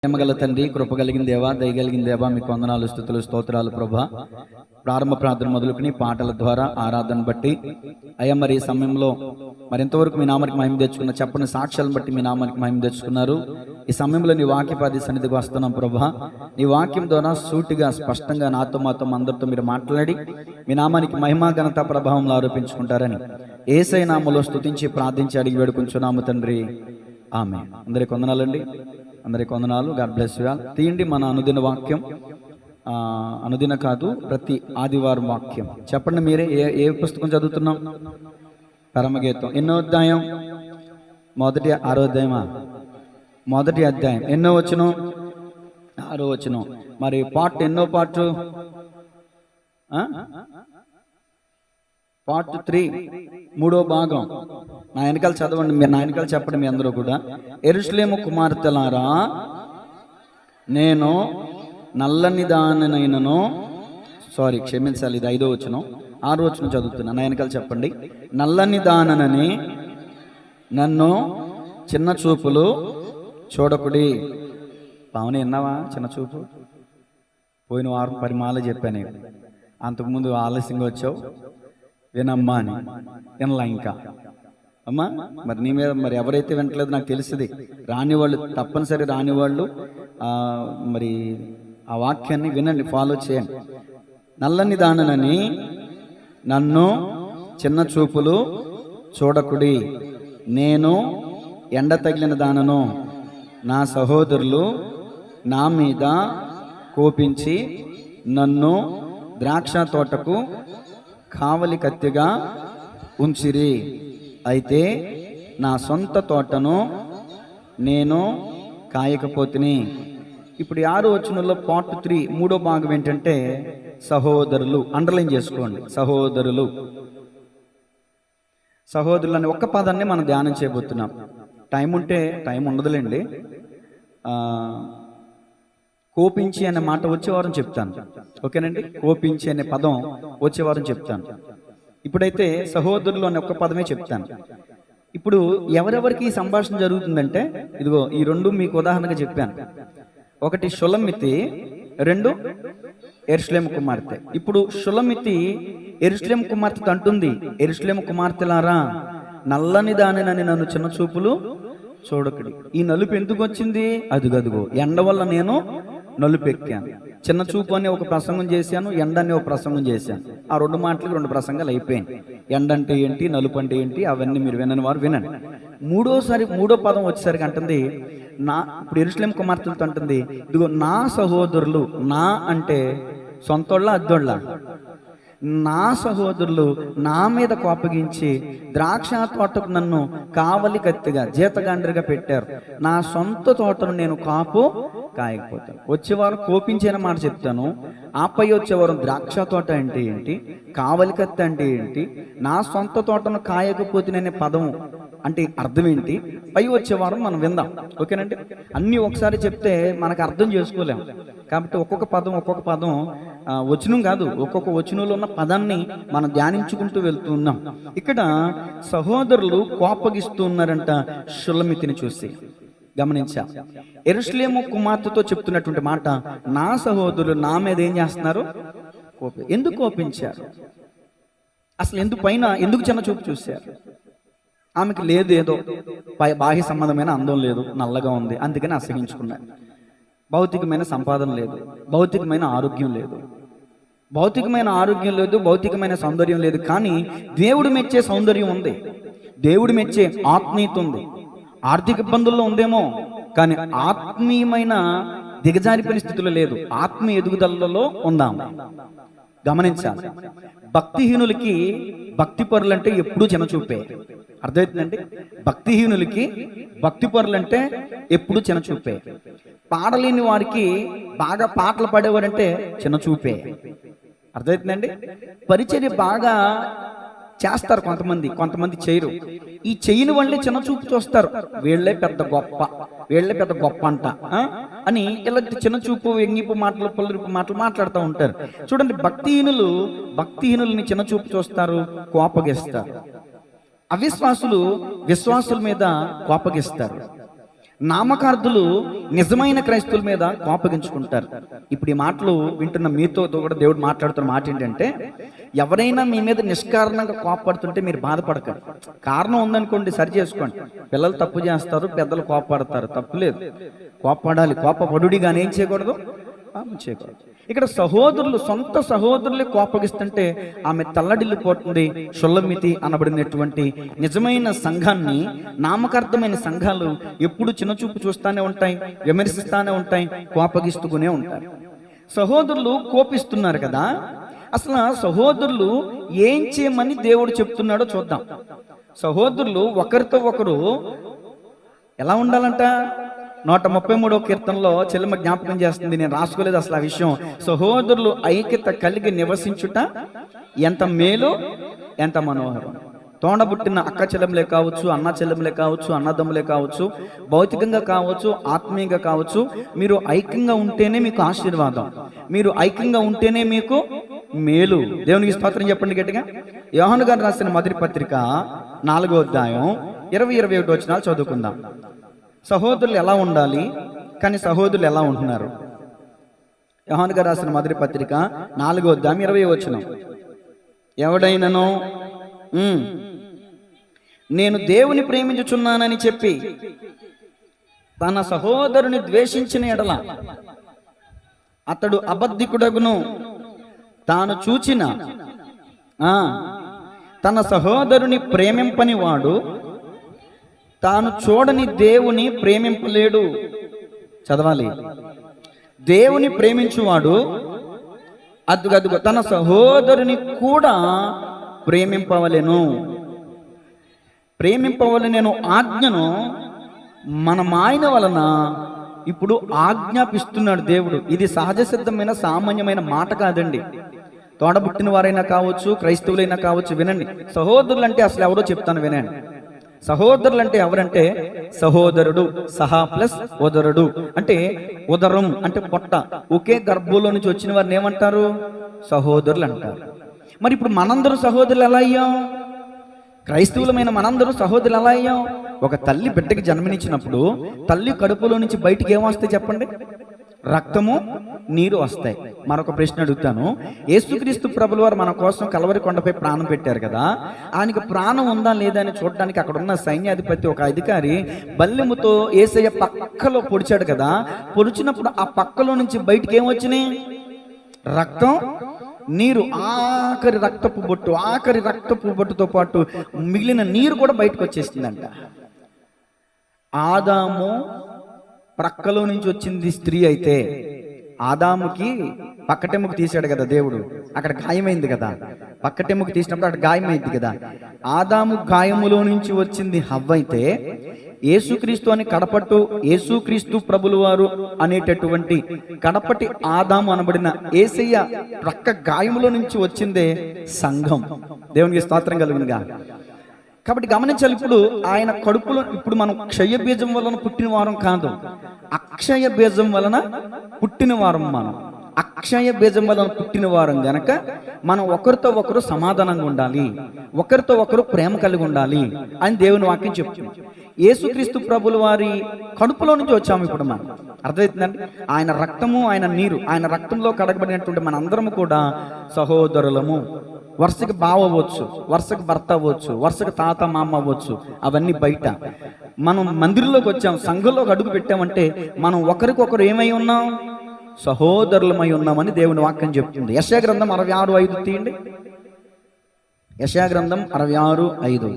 ప్రేమగల తండ్రి, కృప కలిగిన దేవా, దయగలిగిన దేవా, మీకు వందనాలు, స్తుతులు, స్తోత్రాలు ప్రభా. ప్రారంభ ప్రార్థన మొదలుకుని పాటల ద్వారా ఆరాధన బట్టి అయ్యా మరి ఈ సమయంలో ఇంతవరకు మీ నామానికి మహిమ తెచ్చుకున్న చెప్పని సాక్ష్యాలను బట్టి మీ నామానికి మహిమ తెచ్చుకున్నారు. ఈ సమయంలో నీ వాక్యపాది సన్నిధికి వస్తున్నాం ప్రభా. నీ వాక్యం ద్వారా సూటిగా స్పష్టంగా నాతో మాతో అందరితో మీరు మాట్లాడి మీ నామానికి మహిమా ఘనత ప్రభావంలో ఆరోపించుకుంటారని యేసయ్య నామములో స్తుతించి ప్రార్థించి అడిగి వేడుకుంటున్నాము తండ్రి, ఆమేన్. అందరికి వందనాలండి. అందరికి వందనాలు. God bless you all. తీయండి మన అనుదిన వాక్యం. అనుదిన కాదు, ప్రతి ఆదివారం వాక్యం. చెప్పండి మీరే, ఏ పుస్తకం చదువుతున్నాం? పరమగీతం. ఎన్నో అధ్యాయం? ఆరో అధ్యాయమా? మొదటి అధ్యాయం. ఎన్నో వచనం? 6వ వచనం. మరి పార్ట్ ఎన్నో పార్ట్? పార్ట్ 3, 3వ భాగం. నా వెనకాల చదవండి, మీరు నా వెనకాల చెప్పండి మీ అందరూ కూడా. యెరూషలేము కుమార్తెలారా, నేను నల్లని దానినైనను, క్షమించాలి, ఇది 5వ వచనం. 6వ వచనం చదువుతున్నా, నా వెనకాల చెప్పండి. నల్లని దాననని నన్ను చిన్న చూపులు చూడకుడి. పావని విన్నావా? చిన్న చూపు పోయిన వారం పరిమాల చెప్పాను. అంతకుముందు ఆలస్యంగా వచ్చావు, వినమ్మా అని. వినలా ఇంకా అమ్మా. మరి నీ మీద మరి ఎవరైతే వినట్లేదు నాకు తెలిసింది. రానివాళ్ళు, తప్పనిసరి రానివాళ్ళు మరి ఆ వాక్యాన్ని వినండి, ఫాలో చేయండి. నల్లని దాననని నన్ను చిన్న చూపులు చూడకుడి. నేను ఎండ తగిలిన దానను. నా సహోదరులు నా మీద కోపించి నన్ను ద్రాక్ష తోటకు కావలి కత్తిగా ఉంచిరి. అయితే నా సొంత తోటను నేను కాయకపోతిని. ఇప్పుడు 6వ వచనంలో పార్ట్ 3, 3వ భాగం ఏంటంటే సహోదరులు. అండర్లైన్ చేసుకోండి, సహోదరులు. సహోదరులు అనే ఒక్క పదాన్ని మనం ధ్యానం చేయబోతున్నాం. టైం ఉంటే, టైం ఉండదులేండి. కోపించి అనే మాట వచ్చే వారం చెప్తాను, ఓకేనండి? కోపించి అనే పదం వచ్చే వారం చెప్తాను. ఇప్పుడైతే సహోదరులు అనే ఒక్క పదమే చెప్తాను. ఇప్పుడు ఎవరెవరికి ఈ సంభాషణ జరుగుతుందంటే, ఇదిగో ఈ 2 మీకు ఉదాహరణగా చెప్పాను. ఒకటి షులమితి, 2 యెరూషలేము కుమార్తె. ఇప్పుడు షులమితి యెరూషలేము కుమార్తె అంటుంది, యెరూషలేము కుమార్తెలారా, నల్లని దానినని నన్ను చిన్న చూపులు చూడకుడి. ఈ నలుపు ఎందుకు వచ్చింది? అదుగదుగో ఎండ వల్ల నేను నలుపు ఎక్కాను. చిన్న చూపు అని ఒక ప్రసంగం చేశాను, ఎండ అని ఒక ప్రసంగం చేశాను. ఆ 2 మాటలకు 2 ప్రసంగాలు అయిపోయాయి. ఎండ అంటే ఏంటి, నలుపు అంటే ఏంటి, అవన్నీ మీరు వినని వారు వినండి. 3వ పదం వచ్చేసరికి అంటుంది, ఇప్పుడు యెరూషలేము కుమార్తెలతో అంటుంది, ఇదిగో నా సహోదరులు. నా అంటే సొంతోళ్ళ, అద్దోళ్ళ? నా సహోదరులు నా మీద కోపగించి ద్రాక్ష తోటకు నన్ను కావలి కత్తిగా, జీతగాండ్రిగా పెట్టారు. నా సొంత తోటను నేను కాయకపోతాను. వచ్చేవారు కోపించిన మాట చెప్తాను. ఆపై వచ్చేవారు ద్రాక్ష తోట అంటే ఏంటి, కావలి కత్తి అంటే ఏంటి, నా సొంత తోటను కాయకపోతేననే పదం అంటే అర్థం ఏంటి, పై వచ్చేవారం మనం విందాం, ఓకేనండి? అన్నీ ఒకసారి చెప్తే మనకు అర్థం చేసుకోలేము. కాబట్టి ఒక్కొక్క పదం వచనం కాదు, ఒక్కొక్క వచనంలో ఉన్న పదాన్ని మనం ధ్యానించుకుంటూ వెళ్తూ ఉన్నాం. ఇక్కడ సహోదరులు కోపగిస్తూ ఉన్నారంట షులమితిని చూసి. గమనించా, యెరూషలేము కుమార్తెతో చెప్తున్నటువంటి మాట, నా సహోదరులు నా మీద ఏం చేస్తున్నారు? ఎందుకు కోపించారు? అసలు ఎందుకు చిన్న చూపు చూశారు? ఆమెకి లేదు, ఏదో బాహ్య సంబంధమైన అందం లేదు, నల్లగా ఉంది, అందుకని అసహించుకున్నారు. భౌతికమైన సంపాదన లేదు, భౌతికమైన ఆరోగ్యం లేదు, భౌతికమైన సౌందర్యం లేదు. కానీ దేవుడు మెచ్చే సౌందర్యం ఉంది, దేవుడు మెచ్చే ఆత్మీయత ఉంది. ఆర్థిక ఇబ్బందుల్లో ఉందేమో, కానీ ఆత్మీయమైన దిగజారిపోయిన స్థితిలో లేదు, ఆత్మీయ ఎదుగుదలలో ఉందాం. గమనించాలి, భక్తిహీనులకి భక్తిపరులంటే ఎప్పుడూ చిన్నచూపే. అర్థమవుతుందండి? భక్తిహీనులకి భక్తిపరులంటే ఎప్పుడు చిన్నచూపే. పాడలేని వారికి, బాగా పాటలు పాడేవారంటే చిన్నచూపే. అర్థమవుతుందండి? పరిచర్య బాగా చేస్తారు కొంతమంది చేయరు. ఈ చేయని వాళ్ళే చిన్న చూపు చూస్తారు. వీళ్ళే పెద్ద గొప్ప అంట అని ఇలాంటి చిన్న చూపు, ఎంగిపు మాటలు, పొల్లరిపు మాటలు మాట్లాడుతూ ఉంటారు. చూడండి, భక్తిహీనులని చిన్న చూపు చూస్తారు, కోపగిస్తారు. అవిశ్వాసులు విశ్వాసుల మీద కోపగిస్తారు. నామకార్థులు నిజమైన క్రైస్తవుల మీద కోపగించుకుంటారు. ఇప్పుడు ఈ మాటలు వింటున్న మీతో కూడా దేవుడు మాట్లాడుతున్న మాట ఏంటంటే, ఎవరైనా మీ మీద నిష్కారణంగా కోపపడుతుంటే మీరు బాధపడకండి. కారణం ఉందనుకోండి, సరి చేసుకోండి. పిల్లలు తప్పు చేస్తారు, పెద్దలు కోపపడతారు, తప్పులేదు, కోపపడాలి. కోపపడుడి కానీ ఏం చేయకూడదు, చేయకూడదు. ఇక్కడ సహోదరులు సొంత సహోదరులే కోపగిస్తుంటే ఆమె తల్లడిల్లిపోతుంది. షుల్లమితి అనబడినటువంటి నిజమైన సంఘాన్ని, నామకార్థమైన సంఘాలు ఎప్పుడు చిన్నచూపు చూస్తూనే ఉంటాయి, విమర్శిస్తూనే ఉంటాయి, కోపగిస్తూనే ఉంటారు. సహోదరులు కోపిస్తున్నారు కదా, అసలు సహోదరులు ఏం చేయమని దేవుడు చెప్తున్నాడో చూద్దాం. సహోదరులు ఒకరితో ఒకరు ఎలా ఉండాలంట? 133వ కీర్తనలో చెల్లెమ్మ జ్ఞాపకం చేస్తుంది, నేను రాసుకోలేదు అసలు ఆ విషయం. సహోదరులు ఐక్యత కలిగి నివసించుట ఎంత మేలు, ఎంత మనోహరం. తోడబుట్టిన అక్క చెల్లెములే కావచ్చు, అన్న చెల్లెములే కావచ్చు, అన్నదమ్ములే కావచ్చు, భౌతికంగా కావచ్చు, ఆత్మీయంగా కావచ్చు, మీరు ఐక్యంగా ఉంటేనే మీకు ఆశీర్వాదం, మీరు ఐక్యంగా ఉంటేనే మీకు మేలు. దేవునికి స్తోత్రం చెప్పండి గట్టిగా. యోహాను గారు రాసిన మొదటి పత్రిక 4వ అధ్యాయం 20-21 వచనాలు చదువుకుందాం. సహోదరులు ఎలా ఉండాలి, కానీ సహోదరులు ఎలా ఉంటున్నారు? యోహాను గారు రాసిన మొదటి పత్రిక 4వ అధ్యాయం 20వ వచనం. ఎవడైనను నేను దేవుని ప్రేమించుచున్నానని చెప్పి తన సహోదరుని ద్వేషించిన ఎడల అతడు అబద్ధికుడగును. తాను చూచిన తన సహోదరుని ప్రేమింపని వాడు తాను చూడని దేవుని ప్రేమింపలేడు. చదవాలి. దేవుని ప్రేమించువాడు అదుగదుగో తన సహోదరుని కూడా ప్రేమింపవలెను. ప్రేమింపవలెను ఆజ్ఞను మన మాయన వలన ఇప్పుడు ఆజ్ఞాపిస్తున్నాడు దేవుడు. ఇది సహజ సిద్ధమైన సామాన్యమైన మాట కాదండి. తోడబుట్టిన వారైనా కావచ్చు, క్రైస్తవులైనా కావచ్చు. వినండి, సహోదరులు అంటే అసలు ఎవరో చెప్తాను వినండి. సహోదరులు అంటే ఎవరంటే, సహోదరుడు, సహా ప్లస్ ఉదరుడు అంటే ఉదరం అంటే పొట్ట, ఒకే గర్భంలో నుంచి వచ్చిన వారిని ఏమంటారు? సహోదరులు అంటారు. మరి ఇప్పుడు మనందరూ సహోదరులు ఎలా అయ్యాం? క్రైస్తవులమైన మనందరూ సహోదరులు ఎలా అయ్యాం? ఒక తల్లి బిడ్డకి జన్మనిచ్చినప్పుడు తల్లి కడుపులో నుంచి బయటికి ఏమొస్తాయి చెప్పండి? రక్తము, నీరు వస్తాయి. మరొక ప్రశ్న అడుగుతాను. యేసుక్రీస్తు ప్రభుల వారు మన కోసం కలవరి కొండపై ప్రాణం పెట్టారు కదా, ఆయనకి ప్రాణం ఉందా లేదా అని చూడడానికి అక్కడ ఉన్న సైన్యాధిపతి ఒక అధికారి బల్లెముతో యేసయ్య పక్కలో పొడిచాడు కదా. పొడిచినప్పుడు ఆ పక్కలో నుంచి బయటికి ఏమొచ్చినాయి? రక్తం, నీరు, ఆఖరి రక్తపు బొట్టుతో పాటు మిగిలిన నీరు కూడా బయటకు వచ్చేసిందంట. ఆదాము ప్రక్కలో నుంచి వచ్చింది స్త్రీ అయితే, ఆదాముకి పక్కటెముకు తీసాడు కదా దేవుడు, అక్కడ గాయమైంది కదా. పక్కటెముకు తీసినప్పుడు అక్కడ గాయమైంది కదా. ఆదాము గాయములో నుంచి వచ్చింది హవ్వ అయితే, యేసుక్రీస్తు అని కడపట్టు యేసుక్రీస్తు ప్రభులు వారు అనేటటువంటి కడపటి ఆదాము అనబడిన యేసయ్య ప్రక్క గాయములో నుంచి వచ్చిందే సంఘం. దేవునికి స్తోత్రం కలుగునుగా. కాబట్టి గమనించాలి, ఇప్పుడు ఆయన కడుపులో ఇప్పుడు మనం క్షయ బీజం వలన పుట్టిన వారం కాదు, అక్షయ బీజం వలన పుట్టిన వారం. మనం అక్షయ బీజం వలన పుట్టిన వారం గనక మనం ఒకరితో ఒకరు సమాధానంగా ఉండాలి, ఒకరితో ఒకరు ప్రేమ కలిగి ఉండాలి అని దేవుని వాక్యం చెప్తుంది. యేసుక్రీస్తు ప్రభుల వారి కడుపులో నుంచి వచ్చాము ఇప్పుడు మనం. అర్థమవుతుందండి? ఆయన రక్తము, ఆయన నీరు, ఆయన రక్తంలో కడగబడినటువంటి మన అందరము కూడా సహోదరులము. వరుసకి బావ అవ్వచ్చు, వరుసకి భర్త అవ్వచ్చు, వరుసకి తాత మామ అవ్వచ్చు, అవన్నీ బయట. మనం మందిరంలోకి వచ్చాం, సంఘంలోకి అడుగు పెట్టామంటే మనం ఒకరికొకరు ఏమై ఉన్నాం? సహోదరులమై ఉన్నామని దేవుని వాక్యం చెప్తుంది. యెషయా గ్రంథం 66:5 తీయండి. యెషయా గ్రంథం 66:5.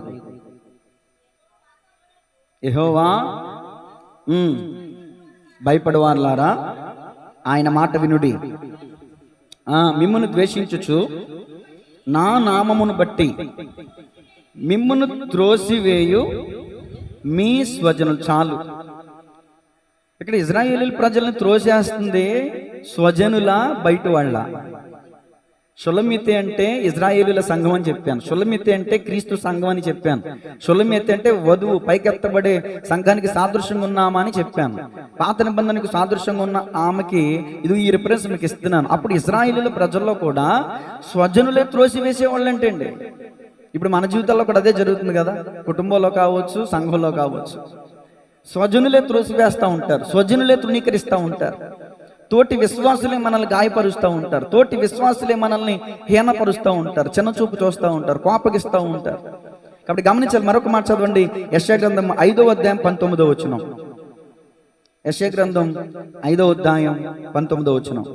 యెహోవా భయపడవారులారా ఆయన మాట వినుడి. మిమ్మును ద్వేషించుచు నా నామమును బట్టి మిమ్మును త్రోసివేయు మీ స్వజనులు. చాలు, ఇక్కడ ఇజ్రాయేలీల ప్రజలను త్రోసేస్తుంది స్వజనుల, బయట వాళ్ళ. షుల్లమితి అంటే ఇజ్రాయేలీల సంఘం అని చెప్పాను. షుల్లమితి అంటే క్రీస్తు సంఘం అని చెప్పాను. షుల్లమితి అంటే వధువు, పైకెత్తబడే సంఘానికి సాదృశ్యంగా ఉన్నామా అని చెప్పాను. పాత నిబంధనకు సాదృశ్యంగా ఉన్న ఆమెకి ఇది ఈ రిఫరెన్స్ మీకు ఇస్తున్నాను. అప్పుడు ఇజ్రాయేలీల ప్రజల్లో కూడా స్వజనులే త్రోసివేసేవాళ్ళు అంటే అండి. ఇప్పుడు మన జీవితాల్లో కూడా అదే జరుగుతుంది కదా. కుటుంబంలో కావచ్చు, సంఘంలో కావచ్చు. స్వజనులే త్రోసివేస్తూ ఉంటారు, స్వజనులే తృణీకరిస్తూ ఉంటారు, తోటి విశ్వాసులే మనల్ని గాయపరుస్తూ ఉంటారు, తోటి విశ్వాసులే మనల్ని హీనపరుస్తూ ఉంటారు, చిన్నచూపు చూస్తూ ఉంటారు, కోపగిస్తూ ఉంటారు. కాబట్టి గమనించాలి. మరొక మాట చదవండి, యెషయా గ్రంథం 5వ అధ్యాయం 19వ వచనం. యెషయా గ్రంథం 5వ అధ్యాయం 19వ వచనం.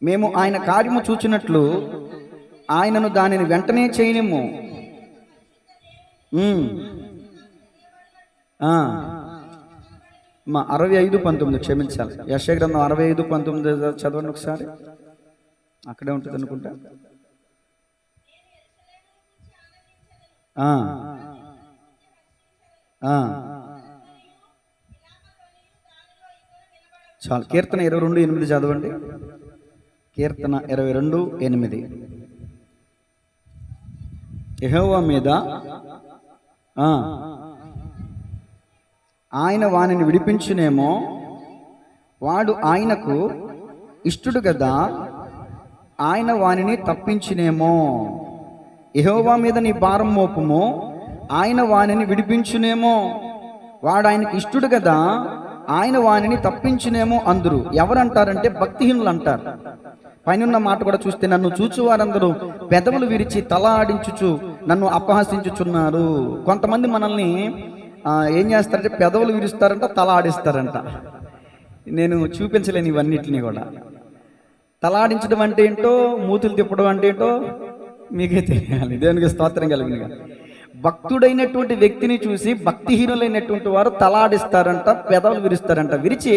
మేము ఆయన కార్యము చూచినట్లు ఆయనను దానిని వెంటనే చేయనిమ్ము. 65:19 క్షమించాలి. యెషయా గ్రంథం 65:19 చదవండి ఒకసారి. అక్కడే ఉంటుంది అనుకుంటా. చాలు. కీర్తన 22:8 చదవండి. కీర్తన 22:8. యెహోవా మీద ఆయన వానిని విడిపించునేమో, వాడు ఆయనకు ఇష్టుడు కదా, ఆయన వానిని తప్పించునేమో. యెహోవా మీద నీ భారం మోపుము, ఆయన వానిని విడిపించునేమో, వాడు ఆయనకు ఇష్టుడు కదా, ఆయన వానిని తప్పించునేమో అందురు. ఎవరంటారంటే భక్తిహీనులు అంటారు. పైన మాట కూడా చూస్తే, నన్ను చూచు వారందరూ పెదవులు విరిచి తల ఆడించుచు నన్ను అపహసించుచున్నారు. కొంతమంది మనల్ని ఏం చేస్తారంటే పెదవులు విరుస్తారంట, తల ఆడిస్తారంట. నేను చూపించలేను ఇవన్నిటిని కూడా. తల ఆడించడం అంటే ఏంటో, మూతులు తిప్పడం అంటే ఏంటో మీకే తెలియాలి. దేవునికి స్తోత్రం కలిగినగా. భక్తుడైనటువంటి వ్యక్తిని చూసి భక్తిహీనులైనటువంటి వారు తలాడిస్తారంట, పెదవులు విరుస్తారంట. విరిచి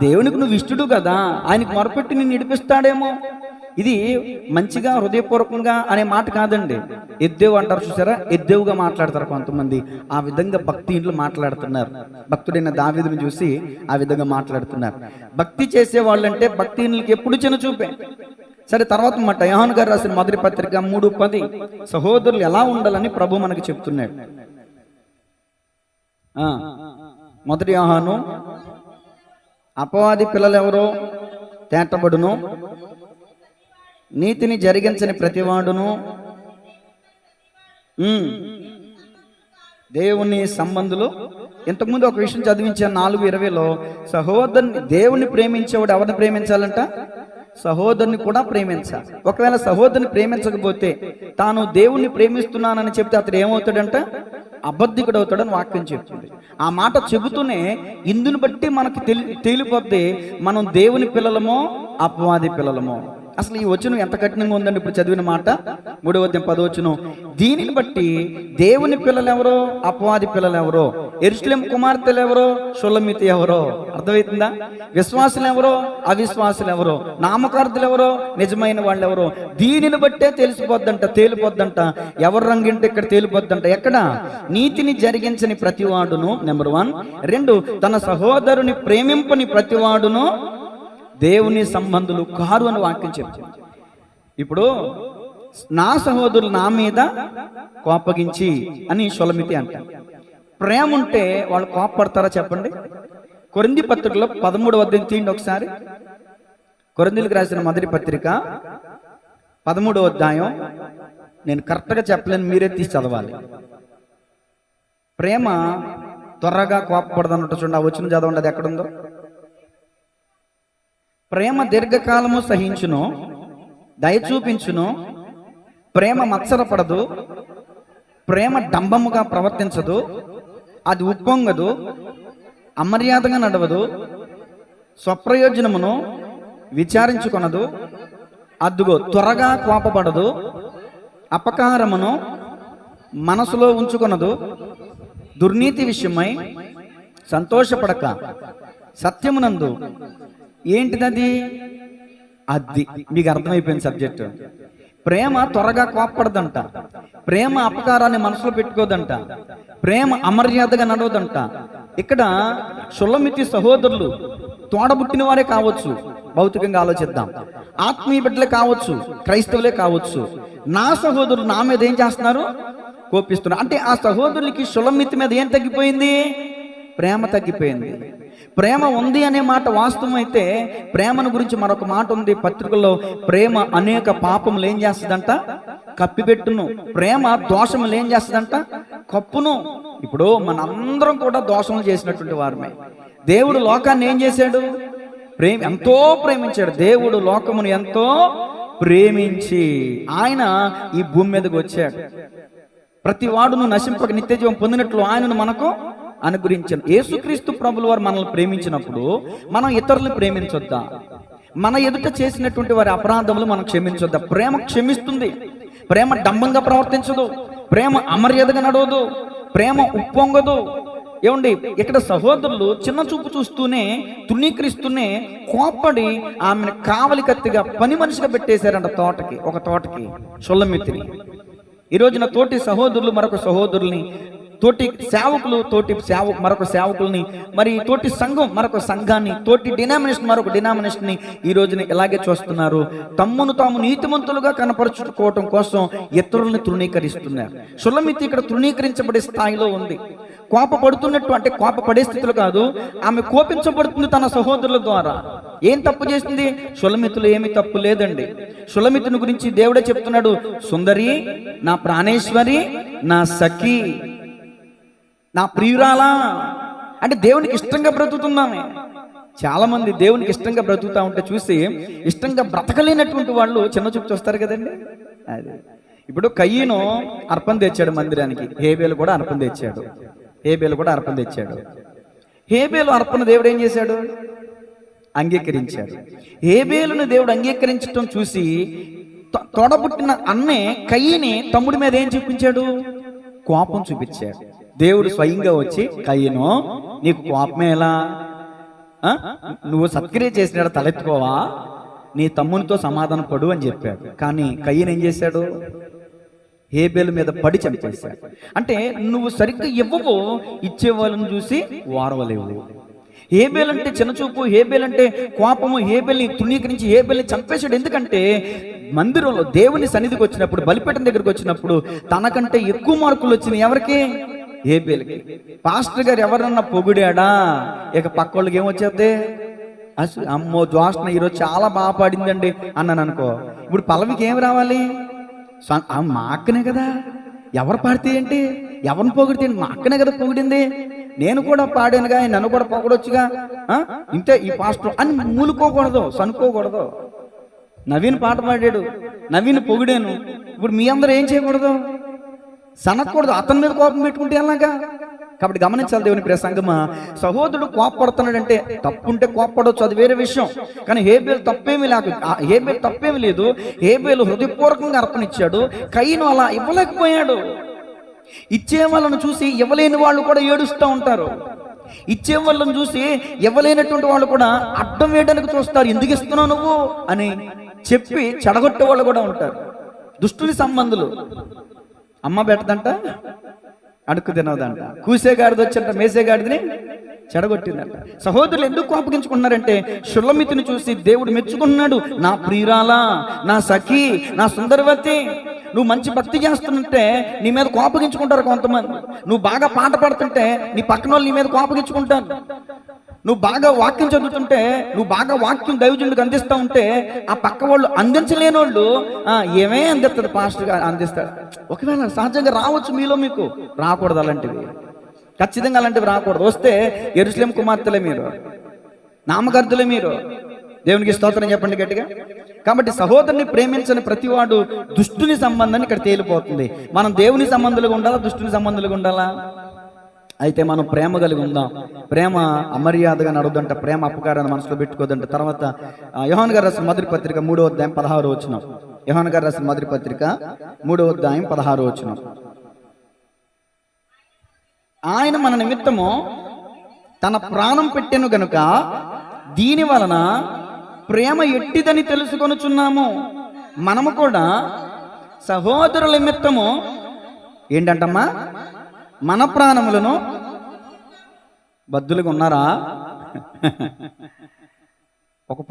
దేవునికి నువ్వు ఇష్టడు కదా, ఆయనకు మొరపెట్టి నిన్ను నడిపిస్తాడేమో. ఇది మంచిగా హృదయపూర్వకంగా అనే మాట కాదండి. ఎద్దేవు అంటారు చూసారా, ఎద్దేవుగా మాట్లాడతారు కొంతమంది. ఆ విధంగా భక్తిహీనులు మాట్లాడుతున్నారు. భక్తుడైన దావీదును చూసి ఆ విధంగా మాట్లాడుతున్నారు. భక్తి చేసే వాళ్ళంటే భక్తిహీనులకి ఎప్పుడు చిన్న చూపే. సరే, తర్వాత మాట యోహాను గారు రాసిన మొదటి పత్రిక 3:10 సహోదరులు ఎలా ఉండాలని ప్రభు మనకి చెప్తున్నాడు. మొదటి యోహాను, అపవాది పిల్లలు ఎవరో తేటబడును, నీతిని జరిగించని ప్రతివాడును దేవుని సంబంధులు. ఇంతకుముందు ఒక విషయం చదివించాను 4:20లో, సహోదరుని దేవుని ప్రేమించేవాడు ఎవరిని ప్రేమించాలంట? సహోదరుని కూడా ప్రేమించాలి. ఒకవేళ సహోదరుని ప్రేమించకపోతే, తాను దేవుణ్ణి ప్రేమిస్తున్నానని చెప్తే అతడు ఏమవుతాడంట? అబద్ధికుడు అవుతాడని వాక్యం చెప్తుంది. ఆ మాట చెబుతూనే ఇందుని బట్టి మనకి తేలిపోద్ది మనం దేవుని పిల్లలమో అపవాది పిల్లలమో. అసలు ఈ వచనం ఎంత కఠినంగా ఉందండి. ఇప్పుడు చదివిన మాట 3వ అధ్యాయం 10వ వచనం. దీనిని బట్టి దేవుని పిల్లలు ఎవరో, అపవాది పిల్లలు ఎవరో, యెరూషలేము కుమార్తెలు ఎవరో, షుల్లమితి ఎవరో. అర్థమవుతుందా? విశ్వాసులు ఎవరో, అవిశ్వాసులు ఎవరో, నామకార్థులు ఎవరో, నిజమైన వాళ్ళు ఎవరో, దీనిని బట్టే తేలిపోద్దంట. ఎవరు రంగింటే ఇక్కడ తేలిపోద్దంట. ఎక్కడ? నీతిని జరిగించని ప్రతివాడును నెంబర్ 1. 2, తన సహోదరుని ప్రేమింపని ప్రతివాడును దేవుని సంబంధులు కారు అని వాక్యం చెప్తుంది. ఇప్పుడు నా సహోదరులు నా మీద కోపగించి అని షుల్లమితి అంట. ప్రేమ ఉంటే వాళ్ళు కోపపడతారా చెప్పండి? కొరింథీ పత్రికలో 13వ అధ్యాయం తీయండి ఒకసారి. కొరింథీలకు రాసిన మొదటి పత్రిక 13వ అధ్యాయం. నేను కరెక్ట్గా చెప్పలేను, మీరే తీసి చదవాలి. ప్రేమ త్వరగా కోపపడదు అన్నట్టు చూడండి. ఆ వచనం చదవండి, అది ఎక్కడుందో. ప్రేమ దీర్ఘకాలము సహించును, దయ చూపించును, ప్రేమ మత్సరపడదు, ప్రేమ డంబముగా ప్రవర్తించదు, అది ఉప్పొంగదు, అమర్యాదగా నడవదు, స్వప్రయోజనమును విచారించుకొనదు, అద్దుగో త్వరగా కోపపడదు, అపకారమును మనసులో ఉంచుకొనదు, దుర్నీతి విషయమై సంతోషపడక సత్యమునందు. ఏంటిదది? అది మీకు అర్థమైపోయింది సబ్జెక్టు. ప్రేమ త్వరగా కోప్పడదంట, ప్రేమ అపకారాన్ని మనసులో పెట్టుకోదంట, ప్రేమ అమర్యాదగా నడవదంట. ఇక్కడ షుల్లమితి సహోదరులు తోడబుట్టిన వారే కావచ్చు, భౌతికంగా ఆలోచిద్దాం, ఆత్మీయ బిడ్డలే కావచ్చు, క్రైస్తవులే కావచ్చు. నా సహోదరులు నా మీద ఏం చేస్తున్నారు? కోపిస్తున్నారు. అంటే ఆ సహోదరులకి షుల్లమితి మీద ఏం తగ్గిపోయింది? ప్రేమ తగ్గిపోయింది. ప్రేమ ఉంది అనే మాట వాస్తవం అయితే, ప్రేమను గురించి మరొక మాట ఉంది పత్రికల్లో, ప్రేమ అనేక పాపములు ఏం చేస్తుందంట, కప్పిపెట్టును. ప్రేమ దోషములు ఏం చేస్తుందంట, కప్పును. ఇప్పుడు మనందరం కూడా దోషములు చేసినటువంటి వారమే. దేవుడు లోకాన్ని ఏం చేశాడు, ఎంతో ప్రేమించాడు. దేవుడు లోకమును ఎంతో ప్రేమించి ఆయన ఈ భూమి మీదకి వచ్చాడు. ప్రతి వాడును నశింపక నిత్య జీవం పొందినట్లు ఆయనను మనకు అనుగ్రహించాను. యేసుక్రీస్తు ప్రభుల వారు మనల్ని ప్రేమించినప్పుడు మనం ఇతరులను ప్రేమించొద్దా? మన ఎదుట చేసినటువంటి వారి అపరాధములు మనం క్షమించొద్దా? ప్రేమ క్షమిస్తుంది. ప్రేమ డంబంగా ప్రవర్తించదు. ప్రేమ అమర్యాదగా నడవదు. ప్రేమ ఉప్పొంగదు. ఏమండి, ఇక్కడ సహోదరులు చిన్న చూపు చూస్తూనే, తృణీకరిస్తూనే కోప్పడి ఆమెను కావలి కత్తిగా పని మనిషిగా పెట్టేశారంట ఒక తోటకి షుల్లమిత్తిని. ఈ రోజున తోటి సహోదరులు మరొక సహోదరుల్ని, తోటి సేవకులు మరొక సేవకుల్ని, మరి తోటి సంఘం మరొక సంఘాన్ని, తోటి డినామినేషన్ మరొక డినామినేషన్ని ఈ రోజున ఇలాగే చూస్తున్నారు. తమ్మును తాము నీతిమంతులుగా కనపరుచుకోవటం కోసం ఇతరుల్ని తృణీకరిస్తున్నారు. షుల్లమిత్తి ఇక్కడ తృణీకరించబడే స్థాయిలో ఉంది. కోపపడుతున్నట్టు, అంటే కోపపడే స్థితిలో కాదు, ఆమె కోపించబడుతుంది తన సహోదరుల ద్వారా. ఏం తప్పు చేసింది? షుల్లమిత్తులు ఏమీ తప్పు లేదండి. షుల్లమిత్తుని గురించి దేవుడే చెప్తున్నాడు, సుందరి, నా ప్రాణేశ్వరి, నా సఖి, నా ప్రియురాలా. అంటే దేవునికి ఇష్టంగా బ్రతుకుతున్నామే. చాలా మంది దేవునికి ఇష్టంగా బ్రతుకుతా ఉంటే చూసి ఇష్టంగా బ్రతకలేనటువంటి వాళ్ళు చిన్న చూపు చూస్తారు కదండి. అది ఇప్పుడు కయ్యను అర్పణ తెచ్చాడు మందిరానికి, హేబేలు కూడా అర్పణ తెచ్చాడు. హేబేలు అర్పణ దేవుడు ఏం చేశాడు? అంగీకరించాడు. హేబేలును దేవుడు అంగీకరించడం చూసి తోడబుట్టిన అన్నే కయ్యని తమ్ముడి మీద ఏం చూపించాడు? కోపం చూపించాడు. దేవుడు స్వయంగా వచ్చి, కయ్యను, నీకు కోపమే ఎలా? నువ్వు సత్క్రియ చేసిన తలెత్తుకోవా? నీ తమ్మునితో సమాధానం పడు అని చెప్పాడు. కానీ కయ్యను ఏం చేశాడు? హేబేలు మీద పడి చంపేశాడు. అంటే నువ్వు సరిగ్గా ఇవ్వవు, ఇచ్చే వాళ్ళని చూసి వారవలేవు. హేబేలు అంటే చిన్నచూపు, హేబేలు అంటే కోపము. హేబేల్ని తృణీకరించి హేబేల్ని చంపేశాడు. ఎందుకంటే మందిరంలో దేవుని సన్నిధికి వచ్చినప్పుడు, బలిపీఠం దగ్గరికి వచ్చినప్పుడు తనకంటే ఎక్కువ మార్కులు వచ్చినాయి. ఎవరికి? హేబేలుకి. పాస్టర్ గారు ఎవరన్నా పొగిడాడా, ఇక పక్క వాళ్ళకి ఏమొచ్చేద్ది? అమ్మో, జోష్న ఈరోజు చాలా బాగా పాడిందండి అన్నాను అనుకో, ఇప్పుడు పల్లవికి ఏమి రావాలి? మా అక్కనే కదా. ఎవరు పాడితే ఏంటి, ఎవరిని పొగిడితే మా అక్కనే కదా పొగిడింది. నేను కూడా పాడానుగా, నన్ను కూడా పొగడొచ్చుగా, ఇంతే ఈ పాస్టర్ అని మూలుకోకూడదు, సనుకోకూడదు. నవీన్ పాట పాడాడు, నవీన్ పొగిడాను, ఇప్పుడు మీ అందరూ ఏం చేయకూడదు? సనకూడదు. అతని మీద కోపం పెట్టుకుంటే ఎలాగా? కాబట్టి గమనించాలి దేవుని ప్రియ సంగమా. సహోదరుడు కోపడుతున్నాడంటే, తప్పుంటే కోపడవచ్చు, అది వేరే విషయం. కానీ హేబేలు తప్పేమీ లేదు. హేబేలు హృదయపూర్వకంగా అర్పణిచ్చాడు. కయ్యను అలా ఇవ్వలేకపోయాడు. ఇచ్చే వాళ్ళను చూసి ఇవ్వలేని వాళ్ళు కూడా ఏడుస్తూ ఉంటారు. ఇచ్చే వాళ్ళను చూసి ఇవ్వలేనటువంటి వాళ్ళు కూడా అడ్డం వేయడానికి చూస్తారు. ఎందుకు ఇస్తున్నావు నువ్వు అని చెప్పి చెడగొట్టే వాళ్ళు కూడా ఉంటారు. దుష్టుని సంబంధులు. అమ్మ పెట్టదంట, అడుక్కు తినవదంట, కూసేగాడిది వచ్చంట మేసేగాడిని చెడగొట్టిందంట. సహోదరులు ఎందుకు కోపగించుకున్నారంటే, షుల్లమితిని చూసి దేవుడు మెచ్చుకున్నాడు. నా ప్రియురాలా, నా సఖి, నా సుందరవతి, నువ్వు మంచి భక్తి చేస్తుంటే నీ మీద కోపగించుకుంటారు కొంతమంది. నువ్వు బాగా పాట పాడుతుంటే నీ పక్కన వాళ్ళు నీ మీద కోపగించుకుంటారు. నువ్వు బాగా వాక్యం చదువుతుంటే, నువ్వు బాగా వాక్యం దైవజనుడికి అందిస్తూ ఉంటే ఆ పక్క వాళ్ళు అందించలేని వాళ్ళు ఏమే అందిస్తాడు, పాస్టర్ గారు అందిస్తాడు. ఒకవేళ సహజంగా రావచ్చు మీలో, మీకు రాకూడదు అలాంటివి. ఖచ్చితంగా అలాంటివి రాకూడదు. వస్తే యెరూషలేము కుమార్తెలే మీరు, నామగర్దులే మీరు. దేవునికి స్తోత్రం చెప్పండి గట్టిగా. కాబట్టి సహోదరుని ప్రేమించని ప్రతివాడు దుష్టుని సంబంధాన్ని ఇక్కడ తేలిపోతుంది. మనం దేవుని సంబంధులుగా ఉండాలా, దుష్టుని సంబంధులుగా ఉండాలా? అయితే మనం ప్రేమ కలిగి ఉందాం. ప్రేమ అమర్యాదగా నడవదంట, ప్రేమ అపకారాన్ని మనసులో పెట్టుకోదంట. తర్వాత యోహాను గారు రాసిన మొదటి పత్రిక 3వ అధ్యాయం 16వ వచనం. యోహాను గారు రాసిన మొదటి పత్రిక 3వ అధ్యాయం 16వ వచనం. ఆయన మన నిమిత్తము తన ప్రాణం పెట్టెను గనుక దీని వలన ప్రేమ ఎట్టిదని తెలుసుకొనుచున్నాము. మనము కూడా సహోదరుల నిమిత్తము ఏంటంటమ్మా, మన ప్రాణములను బద్దులుగా ఉన్నారా? ఒక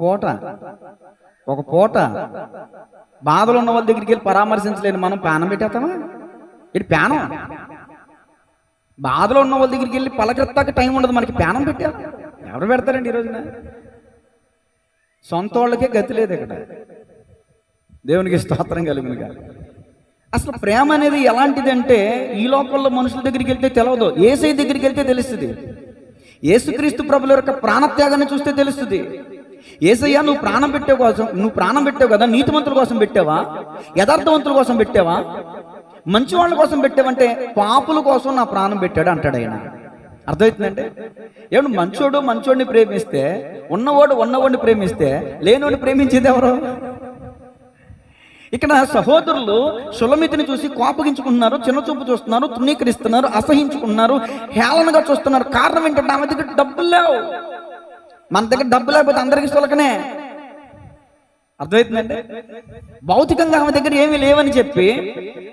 పూట బాధలు ఉన్న వాళ్ళ దగ్గరికి వెళ్ళి పరామర్శించలేని మనం ప్రాణం పెట్టేస్తామా? ఇది ప్రాణం. బాధలో ఉన్న వాళ్ళ దగ్గరికి వెళ్ళి పలకత్తాక టైం ఉండదు మనకి, ప్రాణం పెట్టాలి. ఎవరు పెడతారండి ఈ రోజున? సొంత వాళ్ళకే గతి లేదు ఇక్కడ. దేవునికి స్తోత్రం కలుగునుగా. అసలు ప్రేమ అనేది ఎలాంటిది అంటే ఈ లోకంలో మనుషుల దగ్గరికి వెళ్తే తెలియదు, యేసయ్య దగ్గరికి వెళ్తే తెలుస్తుంది. యేసుక్రీస్తు ప్రభుల యొక్క ప్రాణత్యాగాన్ని చూస్తే తెలుస్తుంది. యేసయ్య నువ్వు ప్రాణం పెట్టావు కదా, నీతిమంతుల కోసం పెట్టావా, యథార్థవంతుల కోసం పెట్టావా, మంచి వాళ్ళ కోసం పెట్టావంటే పాపుల కోసం నా ప్రాణం పెట్టాడు అంటాడు ఆయన. అర్థమవుతుందంటే ఏమన్నా మంచోడిని ప్రేమిస్తే, ఉన్నవాడిని ప్రేమిస్తే లేనివాడిని ప్రేమించేది ఎవరు? ఇక్కడ సహోదరులు షులమితిని చూసి కోపగించుకుంటున్నారు, చిన్నచూపు చూస్తున్నారు, తృణీకరిస్తున్నారు, అసహించుకుంటున్నారు, హేళనగా చూస్తున్నారు. కారణం ఏంటంటే ఆమె దగ్గర డబ్బులు లేవు. మన దగ్గర డబ్బు లేకపోతే అందరికీ సులకనే. అర్థమవుతుందంటే భౌతికంగా ఆమె దగ్గర ఏమీ లేవని చెప్పి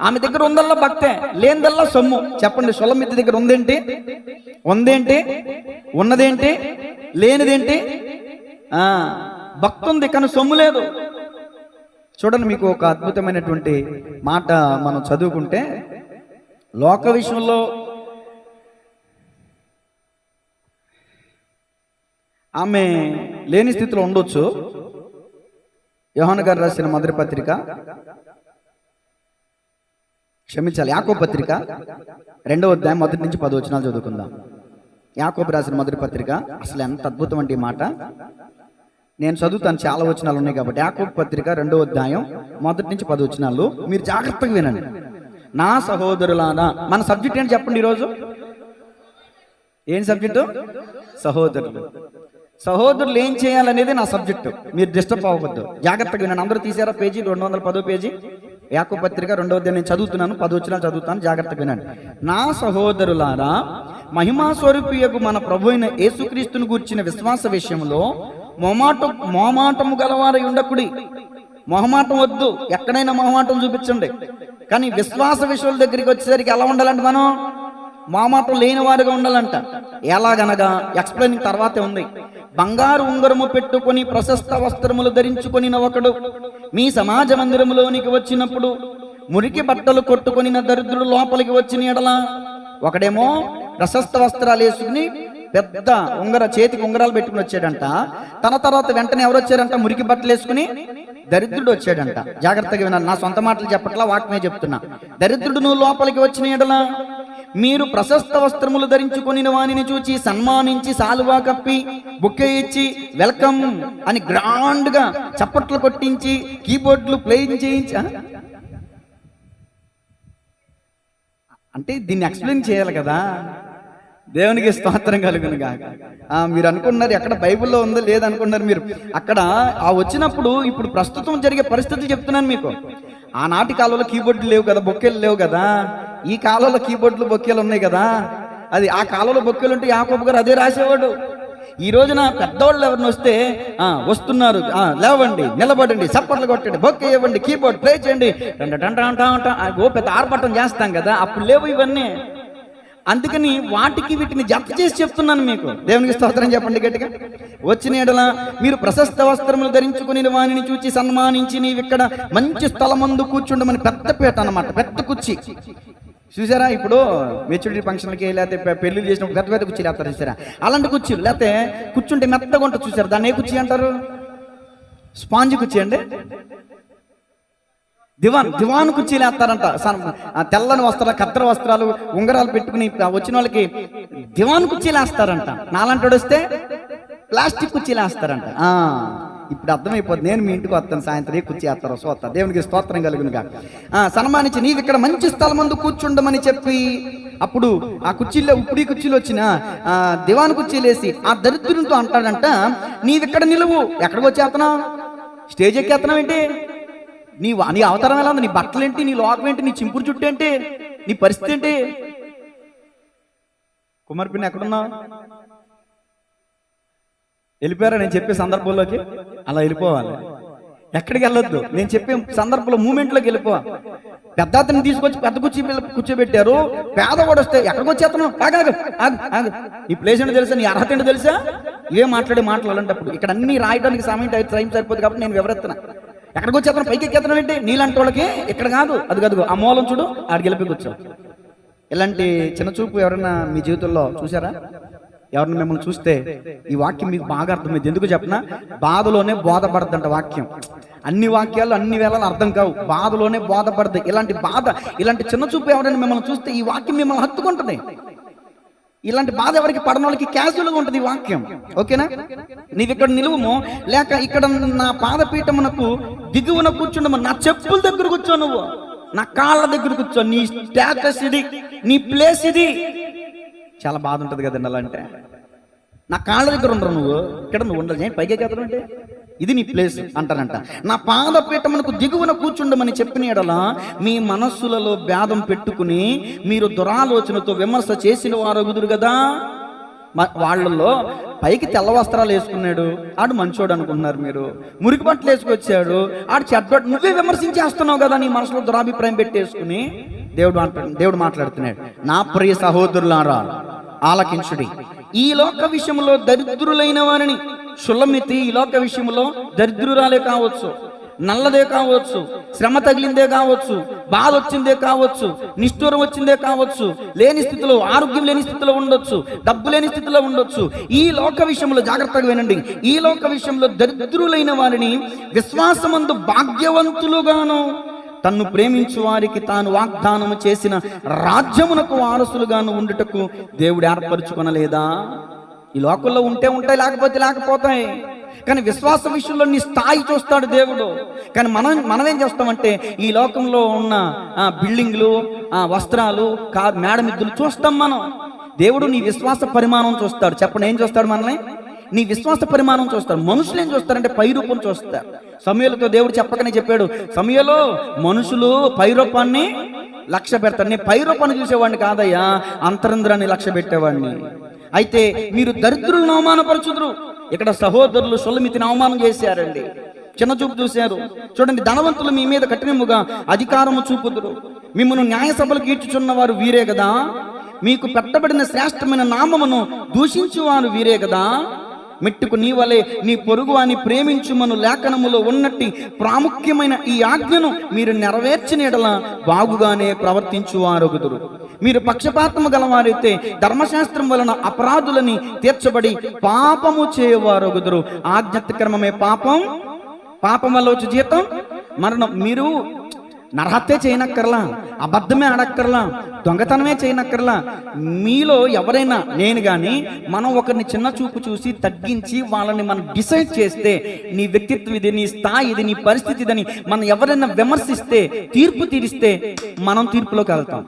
ఆమె దగ్గర ఉందల్లా భక్తే, లేనిదల్లా సొమ్ము. చెప్పండి, షులమితి దగ్గర ఉందేంటి? ఉన్నదేంటి? లేనిదేంటి? భక్తి ఉంది కానీ సొమ్ము లేదు. చూడండి, మీకు ఒక అద్భుతమైనటువంటి మాట మనం చదువుకుంటే, లోక విషయంలో ఆమె లేని స్థితిలో ఉండొచ్చు. యోహాను గారు రాసిన మొదటి పత్రిక, యాకోబు పత్రిక 2వ అధ్యాయం 1 నుంచి 10 వచనాలు చదువుకుందాం. యాకోబు రాసిన మొదటి పత్రిక. అసలు ఎంత అద్భుతం అంటే ఈ మాట. నేను చదువుతాను, చాలా వచనాలు ఉన్నాయి కాబట్టి. యాకోబు పత్రిక 2వ అధ్యాయం 1 నుంచి 10 వచనాలు మీరు జాగ్రత్తగా వినండి. నా సహోదరులారా, మన సబ్జెక్ట్ ఏంటి చెప్పండి ఈరోజు? ఏం సబ్జెక్టు? సహోదరులు ఏం చేయాలనేది నా సబ్జెక్టు. మీరు డిస్టర్బ్ అవ్వద్దు, జాగ్రత్తగా వినండి. అందరూ తీసారా పేజీ? 210 పేజీ యాకోబు పత్రిక 2వ అధ్యాయం. నేను చదువుతున్నాను, 10 వచనాలు చదువుతాను, జాగ్రత్తగా వినండి. నా సహోదరులారా, మహిమా స్వరూపియగు మన ప్రభు అయిన యేసుక్రీస్తును గూర్చిన విశ్వాస విషయంలో మొహమాటము గలవారై ఉండకుడి. మొహమాటం వద్దు, ఎక్కడైనా మొహమాటం చూపించండి. కానీ విశ్వాస విషయాల దగ్గరికి వచ్చేసరికి ఎలా ఉండాలంటే మనం మొహమాటం లేని వారిగా ఉండాలంట. ఎలాగనగా ఎక్స్ప్లెయినింగ్ తర్వాతే ఉంది. బంగారు ఉంగరము పెట్టుకొని ప్రశస్త వస్త్రములు ధరించుకొని ఒకడు మీ సమాజ మందిరములోనికి వచ్చినప్పుడు మురికి బట్టలు కొట్టుకొని దరిద్రుడు లోపలికి వచ్చిన ఎడలా, ఒకడేమో ప్రశస్త వస్త్రాలు వేసుకుని పెద్ద చేతికి ఉంగరాలు పెట్టుకుని వచ్చాడంట. తన తర్వాత వెంటనే ఎవరు వచ్చారంట? మురికి బట్టలు వేసుకుని దరిద్రుడు వచ్చాడంట. జాగ్రత్తగా వినాలి, నా సొంత మాటలు చెప్పట్లా, వాక్యమే చెప్తున్నా. దరిద్రుడు నువ్వు లోపలికి వచ్చిన ఎడలా మీరు ప్రశస్త వస్త్రములు ధరించుకొని వానిని చూచి సన్మానించి సాలువా కప్పి బుక్కే ఇచ్చి వెల్కమ్ అని గ్రాండ్ గా చప్పట్లు కొట్టించి కీబోర్డులు ప్లే చేయించి, అంటే దీన్ని ఎక్స్ప్లెయిన్ చేయాలి కదా. దేవునికి స్తోత్రం కలుగునుగా. మీరు అనుకున్నారు ఎక్కడ బైబిల్లో ఉందో లేదనుకున్నారు మీరు. అక్కడ వచ్చినప్పుడు ఇప్పుడు ప్రస్తుతం జరిగే పరిస్థితులు చెప్తున్నాను మీకు. ఆనాటి కాలంలో కీబోర్డులు లేవు కదా, బొక్కేలు లేవు కదా. ఈ కాలంలో కీబోర్డులు బొక్కేలు ఉన్నాయి కదా. అది ఆ కాలంలో బొక్కేలు ఉంటే యాకోబు గారు అదే రాసేవాడు. ఈ రోజున పెద్దవాళ్ళు ఎవరిని వస్తే వస్తున్నారు, లేవండి, నిలబడండి, చప్పట్లు కొట్టండి, బొక్కే ఇవ్వండి, కీబోర్డ్ ప్లే చేయండి, ఓ పెద్ద ఆర్భటం చేస్తాం కదా. అప్పుడు లేవు ఇవన్నీ. అందుకని వీటిని జత చేసి చెప్తున్నాను మీకు. దేవునికి స్తోత్రం చెప్పండి గట్టిగా. వచ్చిన ఎడల మీరు ప్రశస్త వస్త్రములు ధరించుకుని వానిని చూచి సన్మానించి నీవిక్కడ మంచి స్థలమందు కూర్చుండమని పెద్ద పీట అన్నమాట, పెద్ద కుర్చీ. చూసారా, ఇప్పుడు మెచ్యూరిటీ ఫంక్షన్లకి లేకపోతే పెళ్లి చేసిన పెద్ద పెద్ద కుర్చీలు వేస్తారు చూసారా, అలాంటి కుర్చీలు. లేకపోతే కూర్చుంటే మెత్తగా ఉంటుంది చూసారు, దాన్ని ఏ కుర్చీ అంటారు? స్పాంజ్ కుర్చీ అండి. దివాన్ కుర్చీలు వేస్తారంట. తెల్లని వస్త్రాలు, కత్తెర వస్త్రాలు, ఉంగరాలు పెట్టుకుని వచ్చిన వాళ్ళకి దివాన్ కుర్చీలు వేస్తారంట. నాలాంటి వస్తే ప్లాస్టిక్ కుర్చీలు వేస్తారంట. ఇప్పుడు అర్థమైపోతుంది. నేను మీ ఇంటికి వస్తాను సాయంత్రం, ఏ కుర్చీ వేస్తారో చూస్తా. దేవునికి స్తోత్రం కలుగునుగా. సన్మానించి నీవు ఇక్కడ మంచి స్థలం ముందు కూర్చుండమని చెప్పి, అప్పుడు ఆ కుర్చీలో ఇప్పుడు కుర్చీలు వచ్చిన దివాన్ కుర్చీలు వేసి ఆ దరిద్రునితో అంటాడంట, నీవిక్కడ నిలువు. ఎక్కడికి వచ్చేస్తున్నావు? స్టేజ్ ఎక్కేస్తున్నావు ఏంటి? నీ అవతారం ఎలా ఉంది? నీ బట్టలు ఏంటి? నీ లోకం ఏంటి? నీ చింపురు చుట్టూ ఏంటి? నీ పరిస్థితి ఏంటి? కుమార్పిని ఎక్కడున్నావు? వెళ్ళిపోయారా నేను చెప్పే సందర్భంలోకి? అలా వెళ్ళిపోవాలి, ఎక్కడికి వెళ్ళొద్దు. నేను చెప్పే సందర్భంలో మూమెంట్లోకి వెళ్ళిపో. పెద్ద అతన్ని తీసుకొచ్చి పెద్ద కూర్చోబెట్టారు. పేదవాడు వస్తే ఎక్కడికి వచ్చేస్తున్నావు? ఆగు, ఈ ప్లేస్ ఏంటో తెలుసా? నీ అర్హత ఏంటో తెలుసా? ఇవే మాటలు అలాంటప్పుడు. ఇక్కడ అన్ని రాయడానికి సమయం సరిపోతుంది కాబట్టి నేను వివరిస్తున్నా. ఎక్కడికి వచ్చేతను? పైకి ఎక్కేతనం ఏంటి? నీలాంటి వాళ్ళకి ఇక్కడ కాదు, అది ఆ మూలం చూడు, ఆడికి వెళ్ళిపోయి కూర్చో. ఇలాంటి చిన్న చూపు ఎవరైనా మీ జీవితంలో చూసారా? ఎవరిని మిమ్మల్ని చూస్తే ఈ వాక్యం మీకు బాగా అర్థమైంది. ఎందుకు చెప్పనా, బాధలోనే బోధపడద్దంట వాక్యం. అన్ని వాక్యాలు అన్ని వేళలు అర్థం కావు, బాధలోనే బోధపడదు. ఇలాంటి చిన్న చూపు ఎవరైనా మిమ్మల్ని చూస్తే ఈ వాక్యం మిమ్మల్ని హత్తుకుంటుంది. ఇలాంటి బాధ ఎవరికి పడని వాళ్ళకి క్యాజువల్గా ఉంటుంది ఈ వాక్యం. ఓకేనా? నీవు ఇక్కడ నిలువము, లేక ఇక్కడ నా పాదపీఠమునకు దిగువన కూర్చుండము, నా చెప్పుల దగ్గర కూర్చో, నువ్వు నా కాళ్ళ దగ్గర కూర్చో, నీ స్టేటస్ ఇది, నీ ప్లేస్ ఇది. చాలా బాధ ఉంటుంది కదండి అలా అంటే. నా కాళ్ళ దగ్గర ఉండరు, నువ్వు ఇక్కడ నువ్వు ఉండదు, పైకే కదరు అంటే ఇది నీ ప్లేస్ అంటారంట. నా పాదపీఠమునకు దిగువన కూర్చుండమని చెప్పిన ఎడల మీ మనస్సులలో భేదం పెట్టుకుని మీరు దురాలోచనతో విమర్శ చేసిన వారు కుదురు కదా. వాళ్ళల్లో పైకి తెల్ల వస్త్రాలు వేసుకున్నాడు, ఆడు మంచోడు అనుకుంటున్నారు మీరు. మురికి బట్టలు వేసుకొచ్చాడు, ఆడు చెడ్డోడు. నువ్వే విమర్శించేస్తున్నావు కదా నీ మనసులో దురాభిప్రాయం పెట్టేసుకుని. దేవుడు మాట్లాడుతున్నాడు, నా ప్రియ సహోదరులారా ఆలకించుడి. ఈ లోక విషయంలో దరిద్రులైన వారిని, షుల్లమితి ఈ లోక విషయంలో దరిద్రురాలే కావచ్చు, నల్లదే కావచ్చు, శ్రమ తగిలిందే కావచ్చు, బాధ వచ్చిందే కావచ్చు, నిష్ఠూరం వచ్చిందే కావచ్చు, లేని స్థితిలో, ఆరోగ్యం లేని స్థితిలో ఉండొచ్చు, డబ్బు లేని స్థితిలో ఉండొచ్చు. ఈ లోక విషయంలో జాగ్రత్తగా వినండి, ఈ లోక విషయంలో దరిద్రులైన వారిని విశ్వాసమందు భాగ్యవంతులుగాను, తన్ను ప్రేమించు వారికి తాను వాగ్దానము చేసిన రాజ్యమునకు వారసులుగాను ఉండుటకు దేవుడు ఏర్పరచుకొనలేదా? ఈ లోకంలో ఉంటే ఉంటాయి, లేకపోతే లేకపోతాయి. కానీ విశ్వాస విషయంలో నీ స్థాయి చూస్తాడు దేవుడు. కానీ మనం ఏం చేస్తామంటే ఈ లోకంలో ఉన్న బిల్డింగ్లు, వస్త్రాలు, మేడమిద్దులు చూస్తాం మనం. దేవుడు నీ విశ్వాస పరిమాణం చూస్తాడు. చెప్పండి, ఏం చూస్తాడు మనల్ని? నీ విశ్వాస పరిమాణం చూస్తాడు. మనుషులు ఏం చూస్తారంటే పైరూపం చూస్తారు. సమూయేలుతో దేవుడు చెప్పకనే చెప్పాడు, సమూయేలు మనుషులు పైరూపాన్ని లక్ష్య పెడతారు, నేను పైరూపాన్ని చూసేవాడిని కాదయ్యా, అంతరంద్రాన్ని లక్ష్య పెట్టేవాడిని. అయితే మీరు దరిద్రులను అవమానపరచుదురు. ఇక్కడ సహోదరులు షుల్లమితిని అవమానం చేశారండి, చిన్న చూపు చూశారు. చూడండి, ధనవంతులు మీ మీద కఠినముగా అధికారము చూపుదురు, మిమ్మల్ని న్యాయసభలకు ఈడ్చుచున్న వారు వీరే కదా, మీకు పెట్టబడిన శ్రేష్టమైన నామమును దూషించువారు వీరే కదా. మెట్టుకు నీ వలె నీ పొరుగు అని ప్రేమించుమను లేఖనములో ఉన్నట్టి ప్రాముఖ్యమైన ఈ ఆజ్ఞను మీరు నెరవేర్చిన ఎడల బాగుగానే ప్రవర్తించువారొగుదురు. మీరు పక్షపాతము గలవారైతే ధర్మశాస్త్రం వలన అపరాధులని తీర్చబడి పాపము చేయవారొగుదురు. ఆజ్ఞాతిక్రమమే పాపం, పాపం వల్ల వచ్చే జీతం మరణం. మీరు నరహత్య చేయనక్కర్లా, అబద్ధమే ఆడక్కర్లా, దొంగతనమే చేయనక్కర్లా. మీలో ఎవరైనా, నేను కానీ, మనం ఒకరిని చిన్న చూపు చూసి తగ్గించి వాళ్ళని మనం డిసైడ్ చేస్తే నీ వ్యక్తిత్వం ఇది, నీ స్థాయి ఇది, నీ పరిస్థితి ఇదని మనం ఎవరైనా విమర్శిస్తే, తీర్పు తీరిస్తే మనం తీర్పులోకి వెళ్తాం.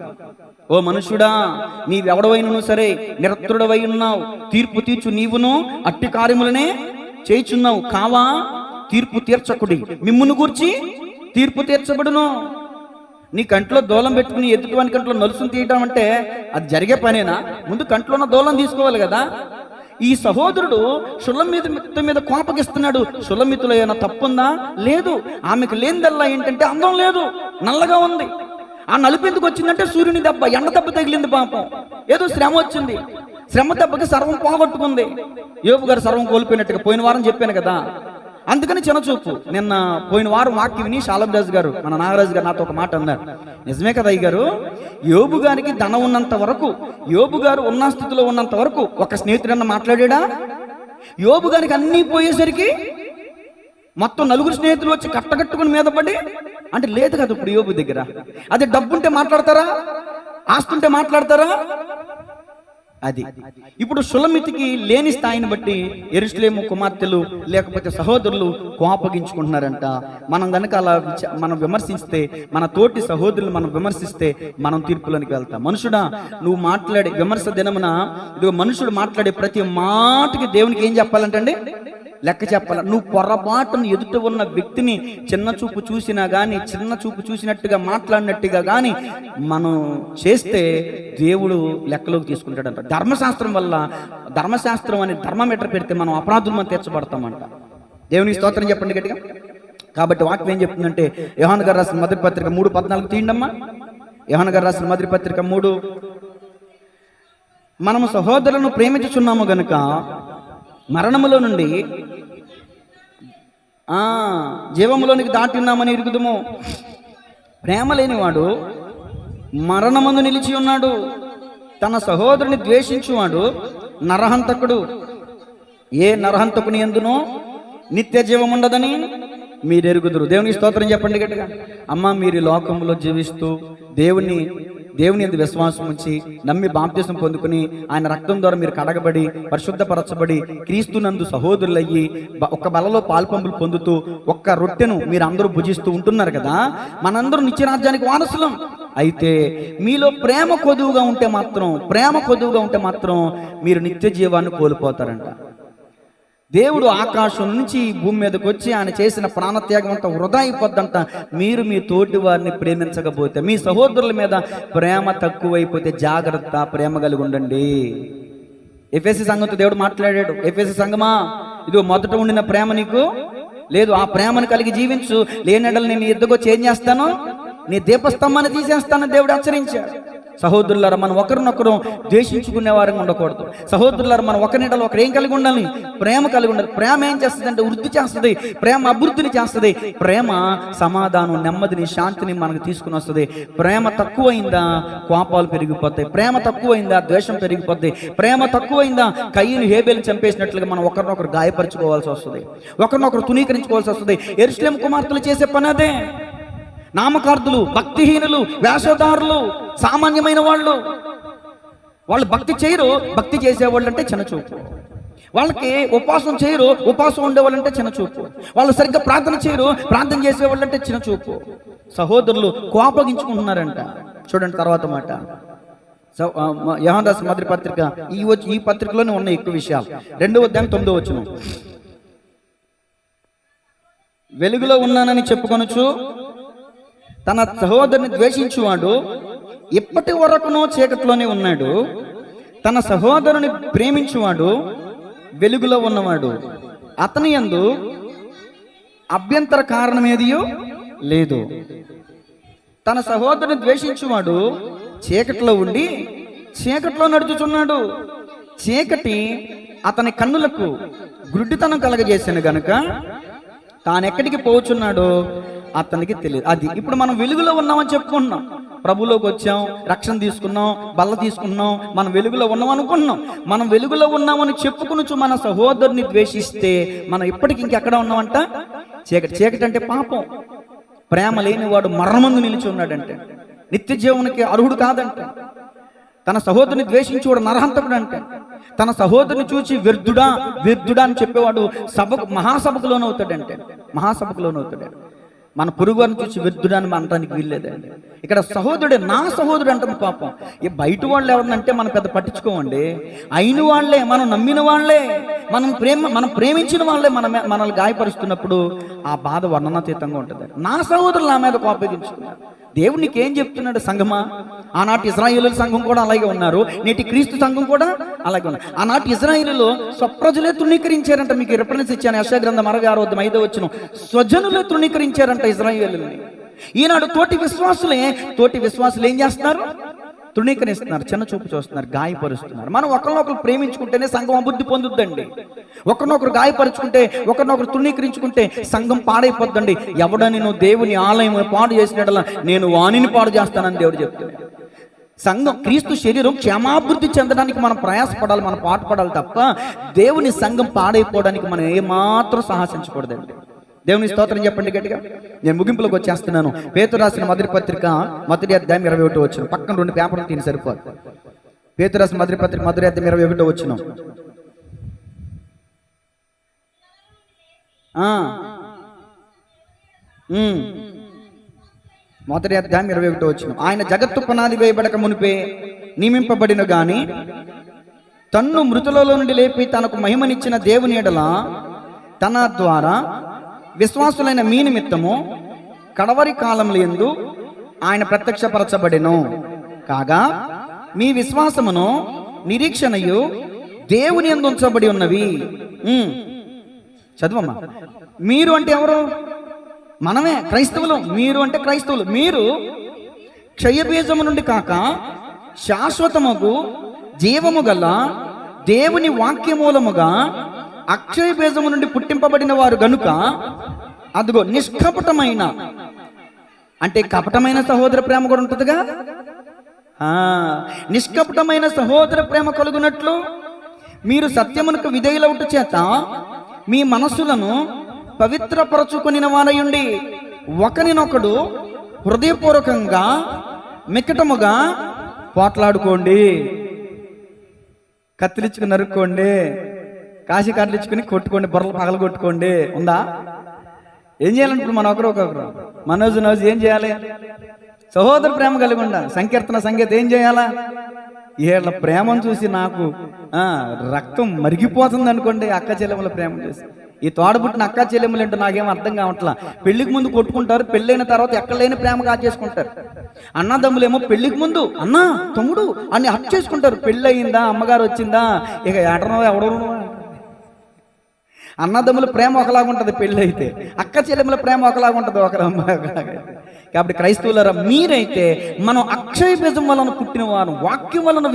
ఓ మనుషుడా, నీవెవడవైనను సరే నిరత్రుడవై ఉన్నావు, తీర్పు తీర్చు, నీవును అట్టి కార్యములనే చేయుచున్నావు కావా, తీర్పు తీర్చకుడి, మిమ్మును గూర్చి తీర్పు తీర్చబడును. నీ కంట్లో దూలం పెట్టుకుని ఎదుటివాని కంట్లో నలుసును తీయటం అంటే అది పనేనా? ముందు కంట్లో ఉన్న దూలం తీసుకోవాలి కదా. ఈ సహోదరుడు షుల్లమితి మీద కోపగిస్తున్నాడు. షుల్లమితిలో ఏమైనా తప్పుందా? లేదు. ఆమెకు లేనిదల్లా ఏంటంటే అందం లేదు, నల్లగా ఉంది. ఆ నలుపు ఎందుకు వచ్చిందంటే సూర్యుని దెబ్బ, ఎండ దెబ్బ తగిలింది పాపం. ఏదో శ్రమ వచ్చింది, శ్రమ దెబ్బకి సర్వం పోగొట్టుకుంది. యోబు గారు సర్వం కోల్పోయినట్టుగా పోయిన వారం చెప్పాను కదా. అందుకని చిన్నచూపు. నిన్న పోయిన వారం వాక్యం విని శాలంరాజు గారు, మన నాగరాజు గారు నాతో ఒక మాట అన్నారు. నిజమే కదా అయ్య గారు, యోబు గారికి ధనం ఉన్నంత వరకు, యోబు గారు ఉన్న స్థితిలో ఉన్నంత వరకు ఒక స్నేహితుడన్న మాట్లాడా? యోబు గారికి అన్నీ పోయేసరికి మొత్తం నలుగురు స్నేహితులు వచ్చి కట్టకట్టుకుని మీద పడి అంటే లేదు కదా ఇప్పుడు యోబు దగ్గర. అదే డబ్బుంటే మాట్లాడతారా? ఆస్తుంటే మాట్లాడతారా? అది ఇప్పుడు షుల్లమితికి లేని స్థాయిని బట్టి యెరూషలేము కుమార్తెలు లేకపోతే సహోదరులు కోపగించుకుంటున్నారంట. మనం కనుక అలా మనం విమర్శిస్తే, మన తోటి సహోదరులు మనం విమర్శిస్తే మనం తీర్పులోనికి వెళ్తాం. మనుషుడా, నువ్వు మాట్లాడే విమర్శ దినమున ఇదిగో మనుషుడు మాట్లాడే ప్రతి మాటకి దేవునికి ఏం చెప్పాలంటే లెక్క చెప్పాల. నువ్వు పొరపాటును ఎదుట ఉన్న వ్యక్తిని చిన్న చూపు చూసినా కానీ, చిన్న చూపు చూసినట్టుగా మాట్లాడినట్టుగా కానీ మనం చేస్తే దేవుడు లెక్కలోకి తీసుకుంటాడంట. ధర్మశాస్త్రం వల్ల, ధర్మశాస్త్రం అని ధర్మమీటర్ పెడితే మనం అపరాధులు మనం తీర్చబడతామంట. దేవునికి స్తోత్రం చెప్పండి గట్టిగా. కాబట్టి వాక్యం ఏం చెప్తుందంటే యోహాను గారు రాసిన మొదటి పత్రిక 3:14 తీయండమ్మా. యోహాను గారు రాసిన మొదటి పత్రిక 3, మనము సహోదరులను ప్రేమించుచున్నాము గనుక మరణములో నుండి జీవములోనికి దాటిన్నామని ఎరుగుదుము. ప్రేమ లేనివాడు మరణమందు నిలిచి ఉన్నాడు. తన సహోదరుని ద్వేషించువాడు నరహంతకుడు, ఏ నరహంతకుని యందునో నిత్య జీవం ఉండదని మీరు ఎరుగుదురు. దేవునికి స్తోత్రం చెప్పండి గట్టిగా. అమ్మ, మీరు ఈ లోకంలో జీవిస్తూ దేవుని యందు విశ్వాసం ఉంచి నమ్మి బాప్తిసం పొందుకుని ఆయన రక్తం ద్వారా మీరు కడగబడి పరిశుద్ధపరచబడి క్రీస్తునందు సహోదరులయ్యి ఒక్క బలలో పాల్పంపులు పొందుతూ ఒక్క రొట్టెను మీరు అందరూ భుజిస్తూ ఉంటున్నారు కదా. మనందరూ నిత్యరాజ్యానికి వారసులం. అయితే మీలో ప్రేమ కొదువుగా ఉంటే మాత్రం మీరు నిత్య జీవాన్ని కోల్పోతారంట. దేవుడు ఆకాశం నుంచి భూమి మీదకి వచ్చి ఆయన చేసిన ప్రాణత్యాగం అంతా వృధా అయిపోద్దంట. మీరు మీ తోటి వారిని ప్రేమించకపోతే, మీ సహోదరుల మీద ప్రేమ తక్కువైపోతే జాగ్రత్త, ప్రేమ కలిగి ఉండండి. ఎఫెసీ సంఘంతో దేవుడు మాట్లాడాడు. ఎఫెసీ సంఘమా, ఇదిగో మొదట ఉండిన ప్రేమ నీకు లేదు, ఆ ప్రేమను కలిగి జీవించు, లేనెడలు నేను ఎద్దుగో చేంజ్ చేస్తాను, నీ దీపస్తంభాన్ని తీసేస్తానని దేవుడు హెచ్చరించాడు. సహోదరులారా, మనం ఒకరినొకరు ద్వేషించుకునే వారిని ఉండకూడదు. సహోదరులారా, మనం ఒకరినీడలో ఒకరు ఏం కలిగి ఉండాలి? ప్రేమ కలిగి ఉండాలి. ప్రేమ ఏం చేస్తుంది అంటే వృద్ధి చేస్తుంది, ప్రేమ అభివృద్ధిని చేస్తుంది. ప్రేమ సమాధానం, నెమ్మదిని, శాంతిని మనకు తీసుకుని వస్తుంది. ప్రేమ తక్కువైందా కోపాలు పెరిగిపోతాయి, ప్రేమ తక్కువైందా ద్వేషం పెరిగిపోతాయి, ప్రేమ తక్కువైందా కయ్యను హేబేలు చంపేసినట్లుగా మనం ఒకరినొకరు గాయపరచుకోవాల్సి వస్తుంది, ఒకరినొకరు తునీకరించుకోవాల్సి వస్తుంది. యెరూషలేము కుమార్తెలు చేసే పని అదే. నామకార్థులు, భక్తిహీనులు, వేషధారులు, సామాన్యమైన వాళ్ళు భక్తి చేయరు. భక్తి చేసేవాళ్ళు అంటే చిన్నచూపు. వాళ్ళకి ఉపవాసం చేయరు, ఉపవాసం ఉండేవాళ్ళు అంటే చిన్నచూపు. వాళ్ళు సరిగ్గా ప్రార్థన చేయరు, ప్రార్థన చేసేవాళ్ళు అంటే చిన్నచూపు. సహోదరులు కోపగించుకుంటున్నారంట. చూడండి తర్వాత మాట, యోహాను రాసిన మొదటి పత్రిక, ఈ పత్రికలోనే ఉన్న ఎక్కువ విషయాలు. 2వ అధ్యాయం 9వ వచనం. వెలుగులో ఉన్నానని చెప్పుకొనుచు తన సహోదరుని ద్వేషించువాడు ఇప్పటి వరకునో చీకటిలోనే ఉన్నాడు. తన సహోదరుని ప్రేమించువాడు వెలుగులో ఉన్నవాడు, అతని యందు అభ్యంతర కారణమేదియో లేదు. తన సహోదరుని ద్వేషించువాడు చీకటిలో ఉండి చీకటిలో నడుచుచున్నాడు. చీకటి అతని కన్నులకు గుడ్డితనం కలగజేసాను గనుక తానెక్కడికి పోచున్నాడో అతనికి తెలియదు. అది ఇప్పుడు మనం వెలుగులో ఉన్నామని చెప్పుకుంటున్నాం, ప్రభులోకి వచ్చాం, రక్షణ తీసుకున్నాం, బల్ల తీసుకున్నాం, మనం వెలుగులో ఉన్నాం అనుకుంటున్నాం. మనం వెలుగులో ఉన్నామని చెప్పుకునొచ్చు మన సహోదరుని ద్వేషిస్తే మనం ఇప్పటికి ఇంకెక్కడ ఉన్నామంట? చీకటి అంటే పాపం. ప్రేమ లేనివాడు మరణమందు నిలిచి ఉన్నాడంటే, నిత్య జీవనికి అర్హుడు కాదంటే. తన సహోదరుని ద్వేషించేవాడు నరహంతకుడు అంటే. తన సహోదరుని చూచి వ్యర్థుడా అని చెప్పేవాడు మహాసభకు లోనవుతాడంటే. మన పొరుగువారిని చూసి వ్యర్థుడాన్ని అనడానికి వీల్లేదండి. ఇక్కడ సహోదరుడే, నా సహోదరుడు అంటుంది. పాపం ఈ బయట వాళ్ళు ఎవరినంటే మనం పెద్ద పట్టించుకోమండి. అయిన వాళ్ళే, మనం నమ్మిన వాళ్ళే, మనం ప్రేమించిన వాళ్ళే మనల్ని గాయపరుస్తున్నప్పుడు ఆ బాధ వర్ణనాతీతంగా ఉంటుంది. నా సహోదరులు నా మీద కోపగించుకున్నారు. దేవుడు నీకేం చెప్తున్నాడు? సంఘమా, ఆనాటి ఇశ్రాయేలు సంఘం కూడా అలాగే ఉన్నారు, నేటి క్రీస్తు సంఘం కూడా అలాగే ఉన్నారు. ఆనాటి ఇశ్రాయేలులో స్వప్రజలే తృణీకరించారంట. మీకు రిఫరెన్స్ ఇచ్చాను, యెషయా గ్రంథం 66వ అధ్యాయం 5వ వచనం. స్వజనులే తృణీకరించారంట ఇశ్రాయేలుని. ఈనాడు తోటి విశ్వాసులు ఏం చేస్తున్నారు? తృణీకరిస్తున్నారు, చిన్న చూపు చూస్తున్నారు, గాయపరుస్తున్నారు. మనం ఒకరినొకరు ప్రేమించుకుంటేనే సంఘం అభివృద్ధి పొందుద్దండి. ఒకరినొకరు గాయపరుచుకుంటే, ఒకరినొకరు తృణీకరించుకుంటే సంఘం పాడైపోద్దండి. ఎవడని నువ్వు దేవుని ఆలయం పాడు చేసినట్లా నేను వాణిని పాడు చేస్తానని దేవుడు చెప్తున్నాడు. సంఘం, క్రీస్తు శరీరం క్షేమాభివృద్ధి చెందడానికి మనం ప్రయాసపడాలి, మనం పాటుపడాలి తప్ప దేవుని సంఘం పాడైపోవడానికి మనం ఏమాత్రం సాహసించకూడదండి. దేవుని స్తోత్రం చెప్పండి గట్టిగా. నేను ముగింపులోకి వచ్చేస్తున్నాను. పేతురు రాసిన మొదటి పత్రిక 1వ అధ్యాయం 21వ వచనం. పక్కన 2 పేపర్లు తిని సరిపోదు. పేతురు రాసిన మొదటి పత్రిక 1వ అధ్యాయం 21వ వచనం. 1వ అధ్యాయం 21వ వచనం. ఆయన జగత్తు పునాది వేయబడక మునిపే నియమింపబడిన గాని తన్ను మృతులలో నుండి లేపి తనకు మహిమనిచ్చిన దేవుని ఎడల తన ద్వారా విశ్వాసులైన మీ నిమిత్తము కడవరి కాలముల యందు ఆయన ప్రత్యక్షపరచబడెను. కాగా మీ విశ్వాసమును నిరీక్షణయు దేవుని యందు ఉంచబడి ఉన్నవి. చదువమ్మా. మీరు అంటే ఎవరు? మనమే, క్రైస్తవులు. మీరు అంటే క్రైస్తవులు. మీరు క్షయబీజము నుండి కాక శాశ్వతముగు జీవము గల దేవుని వాక్యమూలముగా అక్షయ బీజము నుండి పుట్టింపబడిన వారు గనుక అదిగో నిష్కపటమైన, అంటే కపటమైన సహోదర ప్రేమ కూడా ఉంటుందిగా. నిష్కపటమైన సహోదర ప్రేమ కలుగునట్లు మీరు సత్యమునకు విధేయులవుట చేత మీ మనస్సులను పవిత్రపరచుకొనిన వారయుండి ఒకరినొకడు హృదయపూర్వకంగా మిక్కటముగా పోట్లాడుకోండి. కత్తిలిచ్చుకుని నరుక్కోండి, కాశీ కర్రలిచ్చుకుని కొట్టుకోండి, బొర్రలు పగలు కొట్టుకోండి. ఉందా? ఏం చేయాలంటే ఇప్పుడు మన ఒకరొకరు మనోజు ఏం చేయాలి? సహోదర ప్రేమ కలిగి ఉండాలి. సంకీర్తన సంగీత ఏం చేయాలా? వీళ్ళ ప్రేమను చూసి నాకు రక్తం మరిగిపోతుంది అనుకోండి. అక్క చెల్లెముల ప్రేమ చూసి ఈ తోడబుట్టిన అక్క చెల్లెములు ఏంటో నాకేం అర్థం కావట్లా. పెళ్లికి ముందు కొట్టుకుంటారు, పెళ్ళైన తర్వాత ఎక్కడ లేని ప్రేమ కాచేసుకుంటారు. అన్నదమ్ములేమో పెళ్లికి ముందు అన్న తమ్ముడు అని హక్ చేసుకుంటారు. పెళ్ళి అయిందా, అమ్మగారు వచ్చిందా, ఇక ఎడనో ఎవడో. అన్నదమ్ముల ప్రేమ ఒకలాగా ఉంటుంది పెళ్ళి అయితే, అక్క చెల్లెముల ప్రేమ ఒకలాగా ఉంటుంది ఒకరు అమ్మాయి ఒకలాగా. కాబట్టి క్రైస్తవులరా, మీరైతే మనం అక్షయ బీజం వలన పుట్టిన వారం, వాక్యం వలన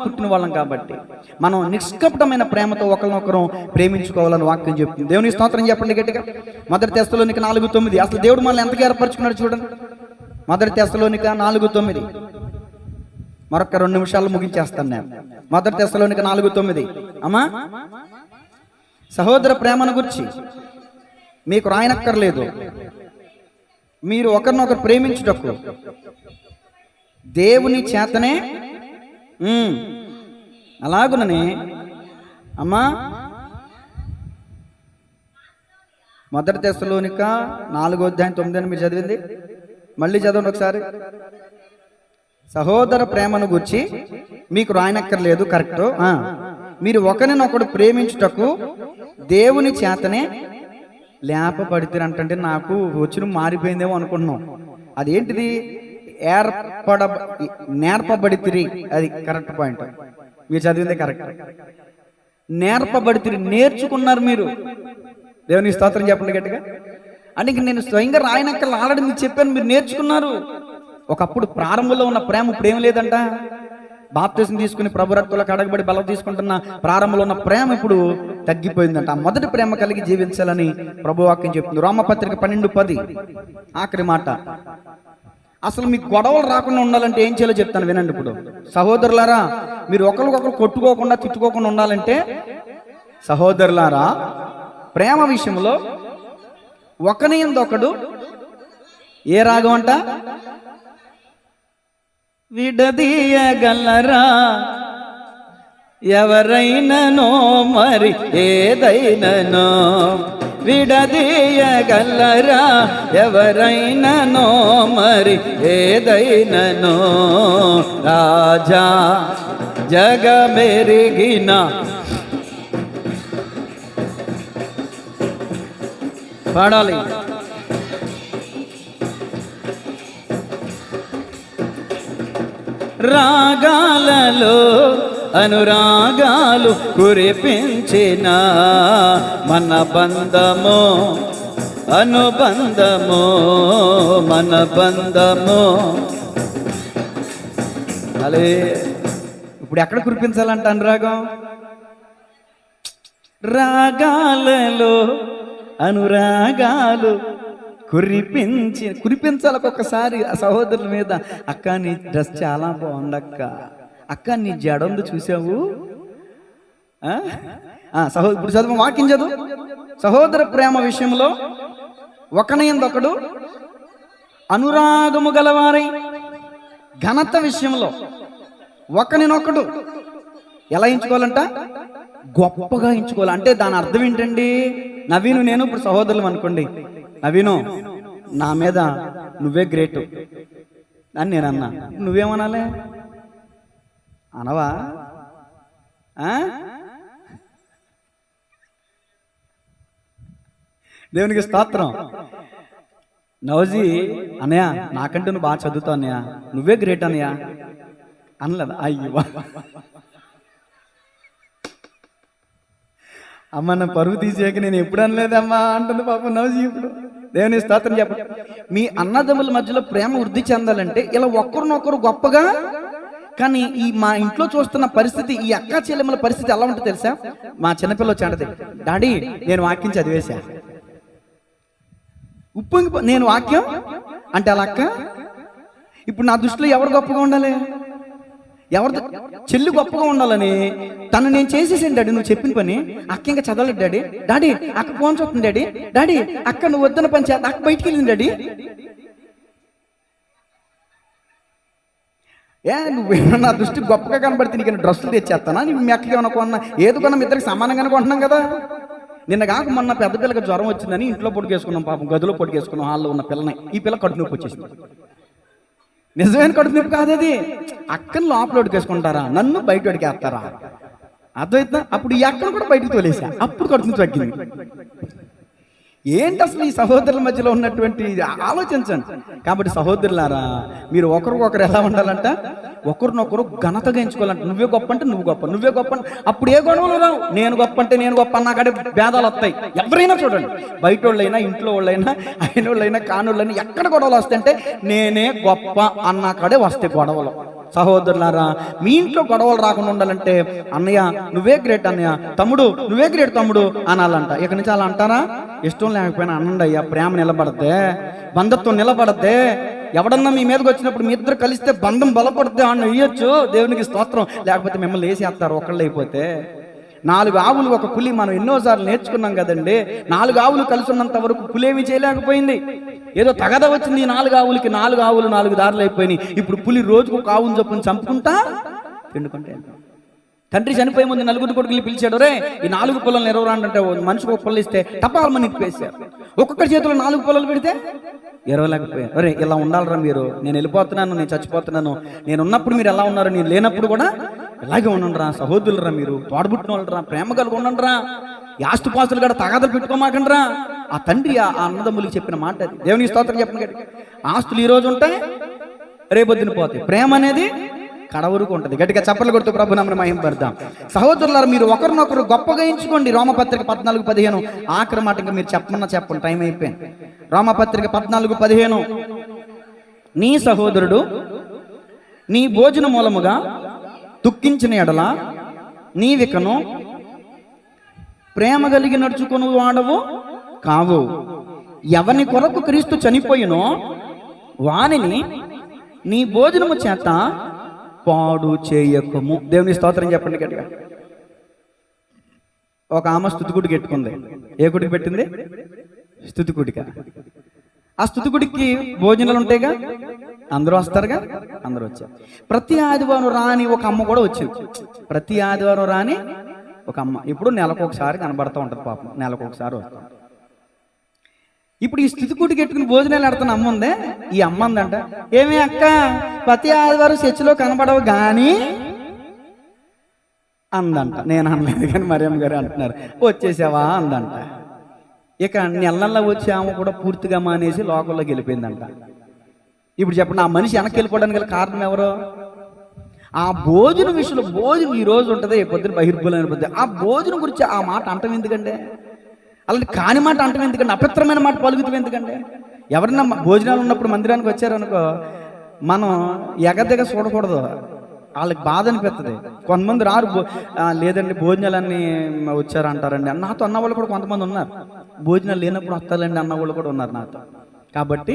పుట్టిన వాళ్ళం. కాబట్టి మనం నిష్కపటమైన ప్రేమతో ఒకరినొకరు ప్రేమించుకోవాలని వాక్యం చెప్తుంది. దేవుని స్తోత్రం చెప్పండి గట్టిగా. మొదటి తెస్సలోనిక 4:9. అసలు దేవుడు మనల్ని ఎంతగా ఏర్పరచుకున్నాడు చూడండి. మొదటి తెస్సలోనిక 4:9. మరొక 2 నిమిషాలు ముగించేస్తాను నేను. మొదటి తెస్సలోనిక 4:9. అమ్మా, సహోదర ప్రేమను గురించి మీకు రాయనక్కర్లేదు. మీరు ఒకరినొకరు ప్రేమించుటకు దేవుని చేతనే అలాగుననే. అమ్మా, మొదటి తెస్సలోనిక 4:9 మీరు చదివింది మళ్ళీ చదవండి ఒకసారి. సహోదర ప్రేమను గురించి మీకు రాయనక్కర్లేదు, కరెక్ట్. మీరు ఒకరినొకడు ప్రేమించుటకు దేవుని చేతనే లేపబడితే అంటే నాకు వచ్చిన మారిపోయిందేమో అనుకుంటున్నాం. అదేంటిది? నేర్పబడితిరి. అది కరెక్ట్ పాయింట్, మీరు చదివిందే కరెక్ట్. నేర్పబడితిరి, నేర్చుకున్నారు మీరు. దేవుని స్తోత్రం చెప్పండి గట్టిగా. అంటే ఇంక నేను స్వయంగా రాయనక్కర్లు, ఆల్రెడీ మీకు చెప్పాను, మీరు నేర్చుకున్నారు. ఒకప్పుడు ప్రారంభంలో ఉన్న ప్రేమ ఇప్పుడు ఏం లేదంట. బాప్తిసం తీసుకుని ప్రభు రక్తంలో కడగబడి బలం తీసుకుంటున్న ప్రారంభంలో ఉన్న ప్రేమ ఇప్పుడు తగ్గిపోయిందంట. ఆ మొదటి ప్రేమ కలిగి జీవించాలని ప్రభు వాక్యం చెప్తుంది. రోమపత్రిక 12:10 ఆఖరి మాట. అసలు మీకు గొడవలు రాకుండా ఉండాలంటే ఏం చేయాలో చెప్తాను వినండి. ఇప్పుడు సహోదరులారా, మీరు ఒకరికొకరు కొట్టుకోకుండా తిట్టుకోకుండా ఉండాలంటే, సహోదరులారా, ప్రేమ విషయంలో ఒకని యందొకడు ఏ రాగం అంట? విడదీయగలరా ఎవరైననో మరి ఏదైననో, విడదీయగలరా ఎవరైననో మరి ఏదైననో. రాజా జగమెరిగిన పాడాలి. రాగాలలో అనురాగాలు కురిపించిన మన బంధము, అనుబంధము, మన బంధము. అలే ఇప్పుడు ఎక్కడ కురిపించాలంట అనురాగం? రాగాలలో అనురాగాలు కురిపించాలి ఒక్కొక్కసారి ఆ సహోదరుల మీద. అక్క నీ డ్రెస్ చాలా బాగుంది అక్క, అక్క నీ జడందు చూసావు. ఇప్పుడు చదువు, వాక్యం చదువు. సహోదర ప్రేమ విషయంలో ఒకని యందొకడు అనురాగము గలవారై, ఘనత విషయంలో ఒకనినొకడు ఎలా ఎంచుకోవాలంట? గొప్పగా ఎంచుకోవాలి. అంటే దాని అర్థం ఏంటండి? నవీను నేను ఇప్పుడు సహోదరులు అనుకోండి. నవీను, నా మీద నువ్వే గ్రేట్ అని నేను అన్నా, నువ్వేమనాలి? అనవా? దేవునికి స్తోత్రం. నవజీ, అన్నయ్య నాకంటే నువ్వు బాగా చదువుతావు అన్నయ్య, నువ్వే గ్రేట్ అన్నయ్య అనలేదు. అయ్యో అమ్మ, నా పరువు తీసేయక నేను ఎప్పుడు అనలేదమ్మా అంటుంది పాపం నవజీ. ఇప్పుడు దేవుని స్తోత్రం చెప్పండి. మీ అన్నదమ్ముల మధ్యలో ప్రేమ వృద్ధి చెందాలంటే ఇలా ఒకరినొకరు గొప్పగా. కానీ ఈ మా ఇంట్లో చూస్తున్న పరిస్థితి, ఈ అక్క చెల్లెమ్మల పరిస్థితి ఎలా ఉంటుంది తెలుసా? మా చిన్నపిల్ల వచ్చి అంటది, డాడీ నేను వాక్యం చదివేశా. ఉప్పొంగి నేను వాక్యం అంటే అలా అక్క. ఇప్పుడు నా దృష్టిలో ఎవరు గొప్పగా ఉండాలి? ఎవరితో చెల్లి గొప్పగా ఉండాలని తను నేను చేసేసాను డాడీ, నువ్వు చెప్పిన పని. అక్క ఇంకా చదవలేదు డాడీ, డాడీ అక్క ఫోన్ చూస్తుంది డాడీ, డాడీ అక్క నువ్వు వద్దన పని చేస్తా, అక్క బయటికి వెళ్ళింది డాడీ. నువ్వు నా దృష్టి గొప్పగా కనబడితే నీకు డ్రెస్సులు తెచ్చేస్తానా, నీ మీ అక్కకి ఏమైనా కొన్నా, ఏది కొన్నా ఇద్దరికి సమానంగానే కొంటున్నాం కదా. నిన్న కాక మొన్న పెద్ద పిల్లకి జ్వరం వచ్చిందని ఇంట్లో పొడికేసుకున్నాం, పాపం గదిలో పొడికేసుకున్నాం, హాల్లో ఉన్న పిల్లని. ఈ పిల్ల కడుపు నొప్పి వచ్చేసింది. నిజమైన కడుపు నొప్పి కాదు అది. అక్కని లోపల ఉడికేసుకుంటారా, నన్ను బయట ఉడికేస్తారా, అర్థమైతే అప్పుడు ఈ అక్కను కూడా బయటకు తోలేసా, అప్పుడు కడుపు నొప్పి తగ్గింది. ఏంటి అసలు ఈ సహోదరుల మధ్యలో ఉన్నటువంటి ఆలోచించండి. కాబట్టి సహోదరులారా, మీరు ఒకరికొకరు ఎలా ఉండాలంట, ఒకరినొకరు ఘనతగా ఎంచుకోవాలంట. నువ్వే గొప్ప అంటే నువ్వు గొప్ప, నువ్వే గొప్ప అంటే అప్పుడు ఏ గొడవలు రావు. నేను గొప్ప అంటే నేను గొప్ప అన్నాకడే భేదాలు వస్తాయి. ఎవరైనా చూడండి, బయట వాళ్ళైనా ఇంట్లో వాళ్ళైనా అయిన వాళ్ళైనా కానోళ్ళైనా ఎక్కడ గొడవలు వస్తాయంటే నేనే గొప్ప అన్నాకడే వస్తాయి గొడవలు. సహోదరులారా, మీ ఇంట్లో గొడవలు రాకుండా ఉండాలంటే అన్నయ్య నువ్వే గ్రేట్ అన్నయ్య, తమ్ముడు నువ్వే గ్రేట్ తమ్ముడు అనాలంట. ఇక్కడి నుంచి అలా అంటారా? ఇష్టం లేకపోయినా అనండి అయ్యా, ప్రేమ నిలబడద్దే, బంధత్వం నిలబడద్దే. ఎవడన్నా మీ మీదకి వచ్చినప్పుడు మీ ఇద్దరు కలిస్తే బంధం బలపడితే అన్న ఇయ్యొచ్చు, దేవునికి స్తోత్రం. లేకపోతే మిమ్మల్ని వేసేస్తారు ఒకళ్ళు అయిపోతే. 4 ఆవులు ఒక పులి మనం ఎన్నోసార్లు నేర్చుకున్నాం కదండి. 4 ఆవులు కలిసి ఉన్నంత వరకు పులేమి చేయలేకపోయింది. ఏదో తగద వచ్చింది 4 ఆవులకి, 4 ఆవులు 4 దారులు అయిపోయినాయి. ఇప్పుడు పులి రోజుకు ఒక ఆవును చొప్పున చంపుకుంటా తిండుకుంటే. తండ్రి చనిపోయే ముందు 4 కొడుకులు పిలిచాడు, రే ఈ 4 పొలాలను ఎరవరాంటే మనిషికి ఒక పొలం ఇస్తే టపాలమని ఇప్పేశారు. ఒక్కొక్కరి చేతిలో 4 పొలాలు పెడితే ఎరవలేకపోయారు. అరే ఇలా ఉండాలరా మీరు, నేను వెళ్ళిపోతున్నాను, నేను చచ్చిపోతున్నాను, నేను ఉన్నప్పుడు మీరు ఎలా ఉన్నారు, నేను లేనప్పుడు కూడా ఇలాగే ఉండండిరా. సహోదరులరా, మీరు తోడబుట్టిన వాళ్ళరా, ప్రేమ కలిగి ఉండండిరా, ఆస్తుపాస్తులు కూడా తగాదలు పెట్టుకోమాకండిరా. ఆ తండ్రి ఆ అన్నదమ్ములకి చెప్పిన మాట అది. దేవునికి స్తోత్రం చెప్పండి. ఆస్తులు ఈ రోజు ఉంటాయి, రేపొద్దున పోతాయి. ప్రేమ అనేది కడవరకు ఉంటుంది. గట్టిగా చప్పట్లు కొడుతూ ప్రభు నామమున మహిమపడదాం. సహోదరులారా, మీరు ఒకరినొకరు గొప్పగా ఎంచుకోండి. రోమపత్రిక 14:15 ఆఖరి మాట ఇంకా మీరు చెప్పండి, టైం అయిపోయింది. రోమపత్రిక 14:15 నీ సహోదరుడు నీ భోజన మూలముగా దుఃఖించిన ఎడల నీవికను ప్రేమ కలిగి నడుచుకుని వాడవు కావు. ఎవని కొరకు క్రీస్తు చనిపోయినో వానిని నీ భోజనము చేత పాడు చేయకము. దేవుని స్తోత్రం చెప్పండి గట్టిగా. ఒక ఆమె స్తుతికుడికి పెట్టుకుంది. ఏ గుడికి పెట్టింది? స్తుతికుడిక. ఆ స్తుతికుడికి భోజనాలు ఉంటాయిగా, అందరూ వస్తారుగా, అందరూ వచ్చారు. ప్రతి ఆదివారం రాని ఒక అమ్మ కూడా వచ్చింది. ప్రతి ఆదివారం రాని ఒక అమ్మ ఇప్పుడు నెలకు ఒకసారి కనబడుతూ ఉంటుంది. పాపం నెలకు ఒకసారి వస్తుంది. ఇప్పుడు ఈ స్థితికూటికి ఎట్టుకుని భోజనాలు ఆడుతున్న అమ్మ ఉందే, ఈ అమ్మ అందంట, ఏమి అక్క ప్రతి ఆదివారం చర్చిలో కనబడవు కానీ అందంట. నేను అనలేదు కానీ మరియమ్మ గారు అంటున్నారు, వచ్చేసావా అందంట. ఇక నెలల్లో వచ్చే ఆమె కూడా పూర్తిగా మానేసి లోకంలోకి వెళ్ళిపోయిందంట. ఇప్పుడు చెప్పండి, ఆ మనిషి వెనక్కి వెళ్ళిపోవడానికి గల కారణం ఎవరు? ఆ భోజనం విషయంలో, భోజనం ఈ రోజు ఉంటుంది, పొద్దున బహిర్భూలమైన పొద్దు. ఆ భోజనం గురించి ఆ మాట అంటాం ఎందుకంటే, అలాంటి కాని మాట అంటాం ఎందుకంటే, అపవిత్రమైన మాట పలుకుతాం ఎందుకంటే. ఎవరైనా భోజనాలు ఉన్నప్పుడు మందిరానికి వచ్చారనుకో, మనం ఎగదెగ చూడకూడదు, వాళ్ళకి బాధ అనిపిస్తుంది. కొంతమంది రారు, లేదండి భోజనాలన్నీ వచ్చారంటారండి. నాతో అన్న వాళ్ళు కూడా కొంతమంది ఉన్నారు, భోజనాలు లేనప్పుడు వస్తారండి అన్న వాళ్ళు కూడా ఉన్నారు నాతో. కాబట్టి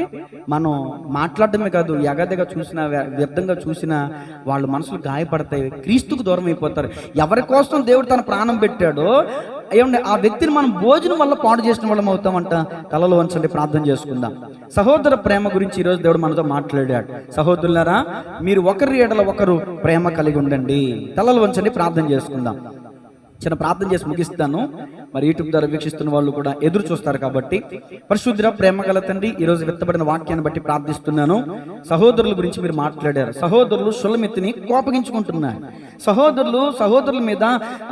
మనం మాట్లాడటమే కాదు, ఎగదెగ చూసినా వ్యర్థంగా చూసినా వాళ్ళ మనసులు గాయపడతాయి, క్రీస్తుకు దూరం అయిపోతారు. ఎవరి కోసం దేవుడు తన ప్రాణం పెట్టాడో ఏమంటే ఆ వ్యక్తిని మనం భోజనం వల్ల పాడు చేసిన వాళ్ళం అవుతామంట. తలలో వంచండి, ప్రార్థన చేసుకుందాం. సహోదర ప్రేమ గురించి ఈరోజు దేవుడు మనతో మాట్లాడాడు. సహోదరులారా, మీరు ఒకరి ఎడల ఒకరు ప్రేమ కలిగి ఉండండి. తలలు వంచండి, ప్రార్థన చేసుకుందాం. చిన్న ప్రార్థన చేసి ముగిస్తాను. మరి యూట్యూబ్ ద్వారా వీక్షిస్తున్న వాళ్ళు కూడా ఎదురు చూస్తారు కాబట్టి, పరిశుద్ధ ప్రేమ గల తండ్రి, ఈరోజు వ్యక్తపడిన వాక్యాన్ని బట్టి ప్రార్థిస్తున్నాను. సహోదరుల గురించి మీరు మాట్లాడారు. సహోదరులు సులమెత్తిని కోపగించుకుంటున్నారు. సహోదరుల మీద,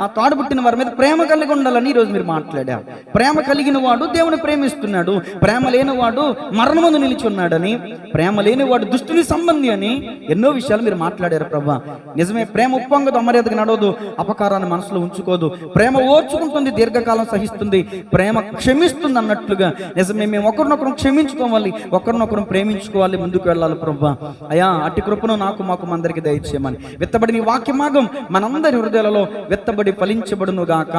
ఆ తోడబుట్టిన వారి మీద ప్రేమ కలిగి ఉండాలని ఈరోజు మీరు మాట్లాడారు. ప్రేమ కలిగిన వాడు దేవుని ప్రేమిస్తున్నాడు, ప్రేమ లేనివాడు మరణమందు నిలిచి ఉన్నాడని, ప్రేమ లేనివాడు దుష్టుని సంబంధి అని ఎన్నో విషయాలు మీరు మాట్లాడారు ప్రభా. నిజమే, ప్రేమ ఉప్పొంగదు, అమర్యాదకు నడవదు, అపకారాన్ని మనసులో ఉంచుకోదు, ప్రేమ ఓర్చుకుంటుంది, దీర్ఘకాలం సహిస్తుంది, ప్రేమ క్షమిస్తుంది అన్నట్లుగా. నిజమే, మేము ఒకరినొకరు క్షమించుకోవాలి, ఒకరినొకరు ప్రేమించుకోవాలి, ముందుకు వెళ్ళాలి ప్రభా. అయా అట్టి కృపను నాకు మాకు అందరికి దయచేయమని. విత్తబడిన ఈ వాక్యమాగం మనందరి హృదయాలలో విత్తబడి ఫలించబడును గాక.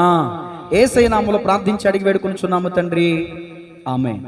యేసయ్య నామములో ప్రార్థించి అడిగి వేడుకొనుచున్నాము తండ్రి, ఆమేన్.